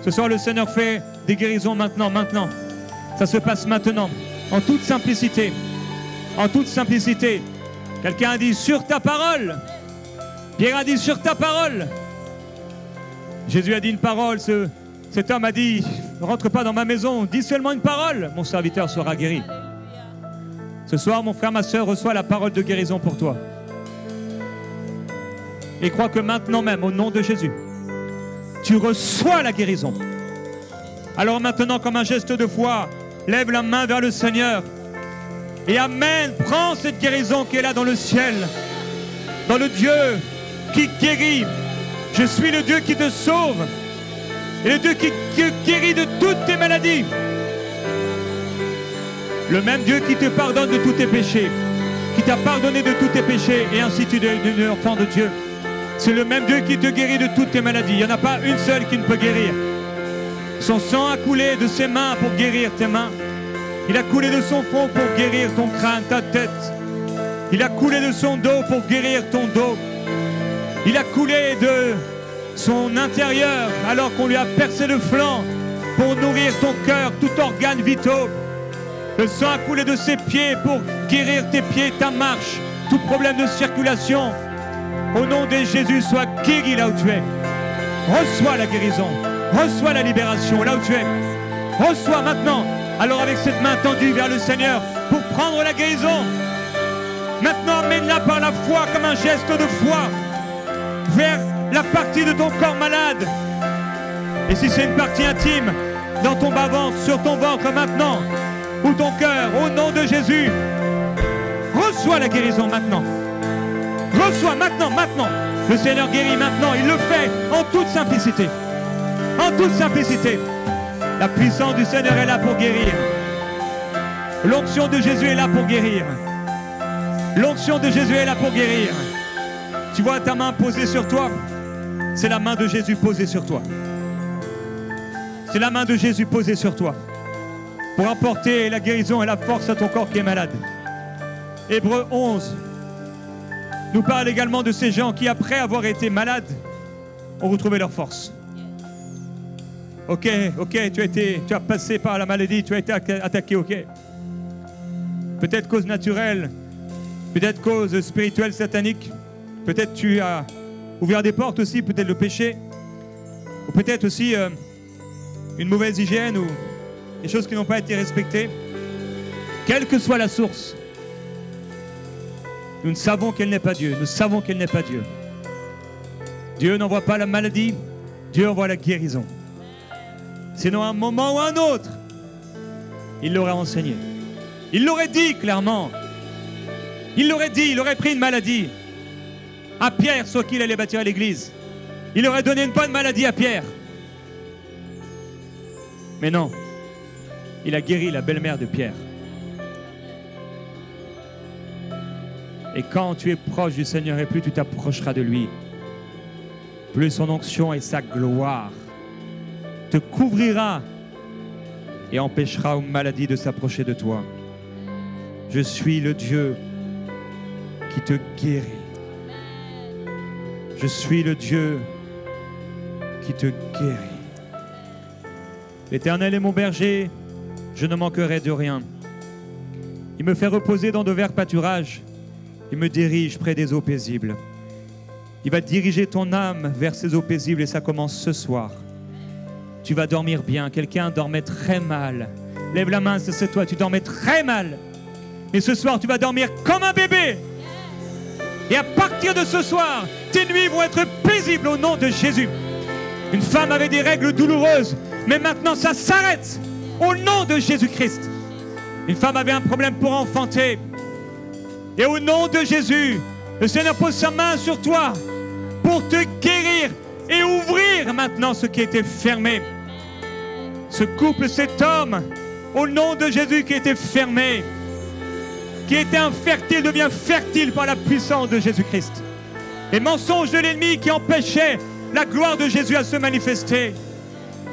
Ce soir, le Seigneur fait des guérisons maintenant. Ça se passe maintenant, en toute simplicité. En toute simplicité. Quelqu'un a dit, sur ta parole. Pierre a dit, sur ta parole. Jésus a dit une parole. Cet homme a dit, ne rentre pas dans ma maison, dis seulement une parole. Mon serviteur sera guéri. Ce soir, mon frère, ma soeur, reçoit la parole de guérison pour toi. Et crois que maintenant même, au nom de Jésus, tu reçois la guérison. Alors maintenant, comme un geste de foi, lève la main vers le Seigneur. Et amen, prends cette guérison qui est là dans le ciel. Dans le Dieu qui guérit. Je suis le Dieu qui te sauve. Et le Dieu qui guérit de toutes tes maladies. Le même Dieu qui te pardonne de tous tes péchés. Qui t'a pardonné de tous tes péchés. Et ainsi tu es un enfant de Dieu. C'est le même Dieu qui te guérit de toutes tes maladies. Il n'y en a pas une seule qui ne peut guérir. Son sang a coulé de ses mains pour guérir tes mains. Il a coulé de son front pour guérir ton crâne, ta tête. Il a coulé de son dos pour guérir ton dos. Il a coulé de son intérieur alors qu'on lui a percé le flanc pour nourrir ton cœur, tout organe vitaux. Le sang a coulé de ses pieds pour guérir tes pieds, ta marche, tout problème de circulation. Au nom de Jésus, sois guéri là où tu es. Reçois la guérison, reçois la libération là où tu es. Reçois maintenant. Alors avec cette main tendue vers le Seigneur pour prendre la guérison. Maintenant, mène-la par la foi comme un geste de foi vers la partie de ton corps malade. Et si c'est une partie intime, dans ton bas-ventre, sur ton ventre maintenant, ou ton cœur, au nom de Jésus, reçois la guérison maintenant. Reçois maintenant. Le Seigneur guérit maintenant. Il le fait en toute simplicité. En toute simplicité. La puissance du Seigneur est là pour guérir. L'onction de Jésus est là pour guérir. L'onction de Jésus est là pour guérir. Tu vois ta main posée sur toi? C'est la main de Jésus posée sur toi. C'est la main de Jésus posée sur toi. Pour apporter la guérison et la force à ton corps qui est malade. Hébreux 11 nous parle également de ces gens qui, après avoir été malades, ont retrouvé leur force. Ok, tu as passé par la maladie, tu as été attaqué, ok. Peut-être cause naturelle, peut-être cause spirituelle, satanique. Peut-être tu as ouvert des portes aussi, peut-être le péché. Ou peut-être aussi une mauvaise hygiène ou des choses qui n'ont pas été respectées. Quelle que soit la source, nous savons qu'elle n'est pas Dieu. Nous savons qu'elle n'est pas Dieu. Dieu n'envoie pas la maladie, Dieu envoie la guérison. Sinon, à un moment ou à un autre, il l'aurait enseigné. Il l'aurait dit clairement. Il l'aurait dit, il aurait pris une maladie à Pierre sur qui il allait bâtir l'église. Il aurait donné une bonne maladie à Pierre. Mais non, il a guéri la belle-mère de Pierre. Et quand tu es proche du Seigneur et plus tu t'approcheras de lui, plus son onction et sa gloire te couvrira et empêchera aux maladies de s'approcher de toi. Je suis le Dieu qui te guérit. Je suis le Dieu qui te guérit. L'Éternel est mon berger, je ne manquerai de rien. Il me fait reposer dans de verts pâturages. Il me dirige près des eaux paisibles. Il va diriger ton âme vers ces eaux paisibles et ça commence ce soir. Tu vas dormir bien. Quelqu'un dormait très mal. Lève la main, c'est toi. Tu dormais très mal. Mais ce soir, tu vas dormir comme un bébé. Et à partir de ce soir, tes nuits vont être paisibles au nom de Jésus. Une femme avait des règles douloureuses, mais maintenant ça s'arrête au nom de Jésus-Christ. Une femme avait un problème pour enfanter. Et au nom de Jésus, le Seigneur pose sa main sur toi pour te guérir et ouvrir maintenant ce qui était fermé. Ce couple, cet homme, au nom de Jésus qui était fermé, qui était infertile, devient fertile par la puissance de Jésus-Christ. Les mensonges de l'ennemi qui empêchaient la gloire de Jésus à se manifester,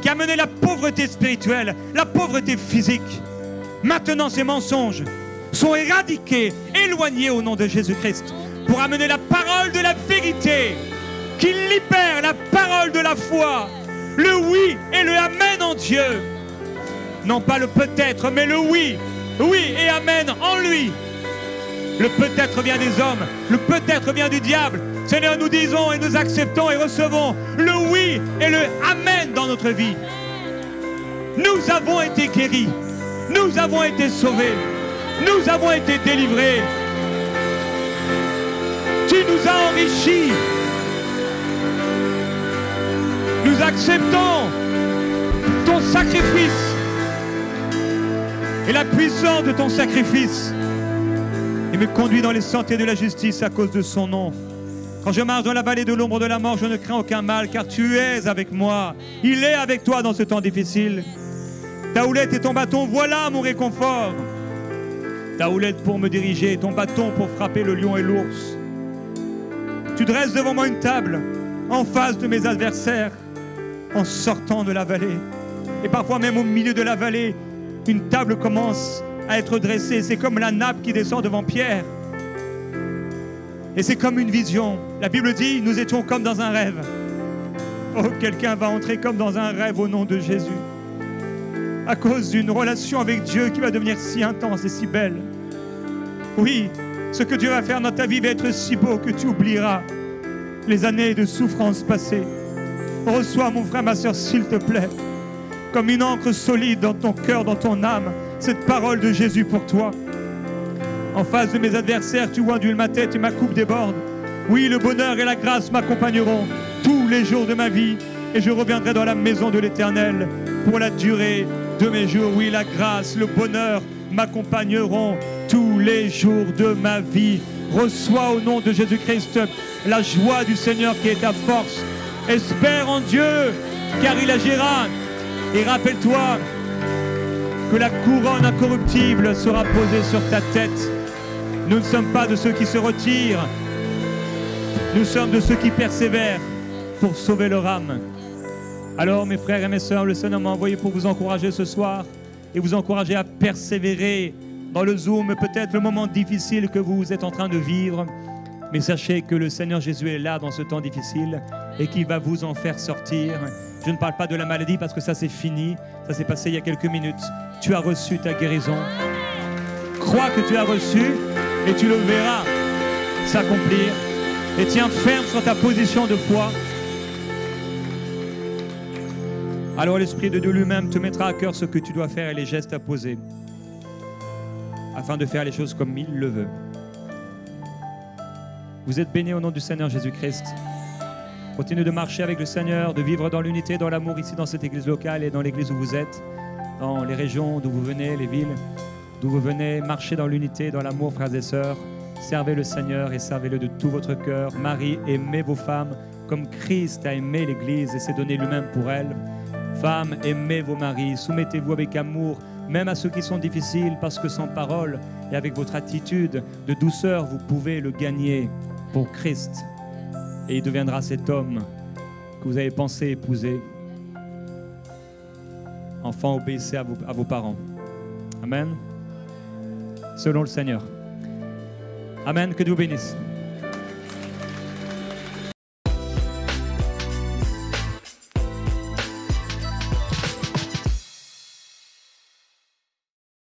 qui amenait la pauvreté spirituelle, la pauvreté physique. Maintenant, ces mensonges sont éradiqués, éloignés au nom de Jésus-Christ, pour amener la parole de la vérité, qui libère la parole de la foi, le oui et le amen en Dieu. Non pas le peut-être, mais le oui. Oui et amen en lui. Le peut-être vient des hommes, le peut-être vient du diable. Seigneur, nous disons et nous acceptons et recevons le oui et le amen dans notre vie. Nous avons été guéris, nous avons été sauvés, nous avons été délivrés. Tu nous as enrichis. Nous acceptons ton sacrifice et la puissance de ton sacrifice. Et me conduis dans les sentiers de la justice à cause de son nom. Quand je marche dans la vallée de l'ombre de la mort, je ne crains aucun mal, car tu es avec moi. Il est avec toi dans ce temps difficile. Ta houlette et ton bâton, voilà mon réconfort. Ta houlette pour me diriger et ton bâton pour frapper le lion et l'ours. Tu dresses devant moi une table en face de mes adversaires en sortant de la vallée. Et parfois même au milieu de la vallée, une table commence à être dressée. C'est comme la nappe qui descend devant Pierre. Et c'est comme une vision. La Bible dit, nous étions comme dans un rêve. Oh, quelqu'un va entrer comme dans un rêve au nom de Jésus. À cause d'une relation avec Dieu qui va devenir si intense et si belle. Oui, ce que Dieu va faire dans ta vie va être si beau que tu oublieras les années de souffrance passées. Reçois, mon frère, ma soeur, s'il te plaît, comme une encre solide dans ton cœur, dans ton âme, cette parole de Jésus pour toi. En face de mes adversaires, tu ondules ma tête et ma coupe déborde. Oui, le bonheur et la grâce m'accompagneront tous les jours de ma vie et je reviendrai dans la maison de l'Éternel pour la durée de mes jours. Oui, la grâce, le bonheur m'accompagneront tous les jours de ma vie. Reçois au nom de Jésus-Christ la joie du Seigneur qui est ta force. Espère en Dieu, car il agira. Et rappelle-toi que la couronne incorruptible sera posée sur ta tête. Nous ne sommes pas de ceux qui se retirent. Nous sommes de ceux qui persévèrent pour sauver leur âme. Alors, mes frères et mes sœurs, le Seigneur m'a envoyé pour vous encourager ce soir et vous encourager à persévérer dans le Zoom, peut-être le moment difficile que vous êtes en train de vivre. Mais sachez que le Seigneur Jésus est là dans ce temps difficile et qu'il va vous en faire sortir. Je ne parle pas de la maladie parce que ça c'est fini. Ça s'est passé il y a quelques minutes. Tu as reçu ta guérison. Crois que tu as reçu et tu le verras s'accomplir. Et tiens ferme sur ta position de foi. Alors l'Esprit de Dieu lui-même te mettra à cœur ce que tu dois faire et les gestes à poser afin de faire les choses comme il le veut. Vous êtes bénis au nom du Seigneur Jésus-Christ. Continuez de marcher avec le Seigneur, de vivre dans l'unité, dans l'amour ici dans cette église locale et dans l'église où vous êtes, dans les régions d'où vous venez, les villes d'où vous venez. Marchez dans l'unité, dans l'amour, frères et sœurs. Servez le Seigneur et servez-le de tout votre cœur. Marie, aimez vos femmes comme Christ a aimé l'église et s'est donné lui-même pour elle. Femmes, aimez vos maris, soumettez-vous avec amour, même à ceux qui sont difficiles, parce que sans parole et avec votre attitude de douceur, vous pouvez le gagner pour Christ. Et il deviendra cet homme que vous avez pensé épouser. Enfants, obéissez à vos parents. Amen. Selon le Seigneur. Amen. Que Dieu vous bénisse.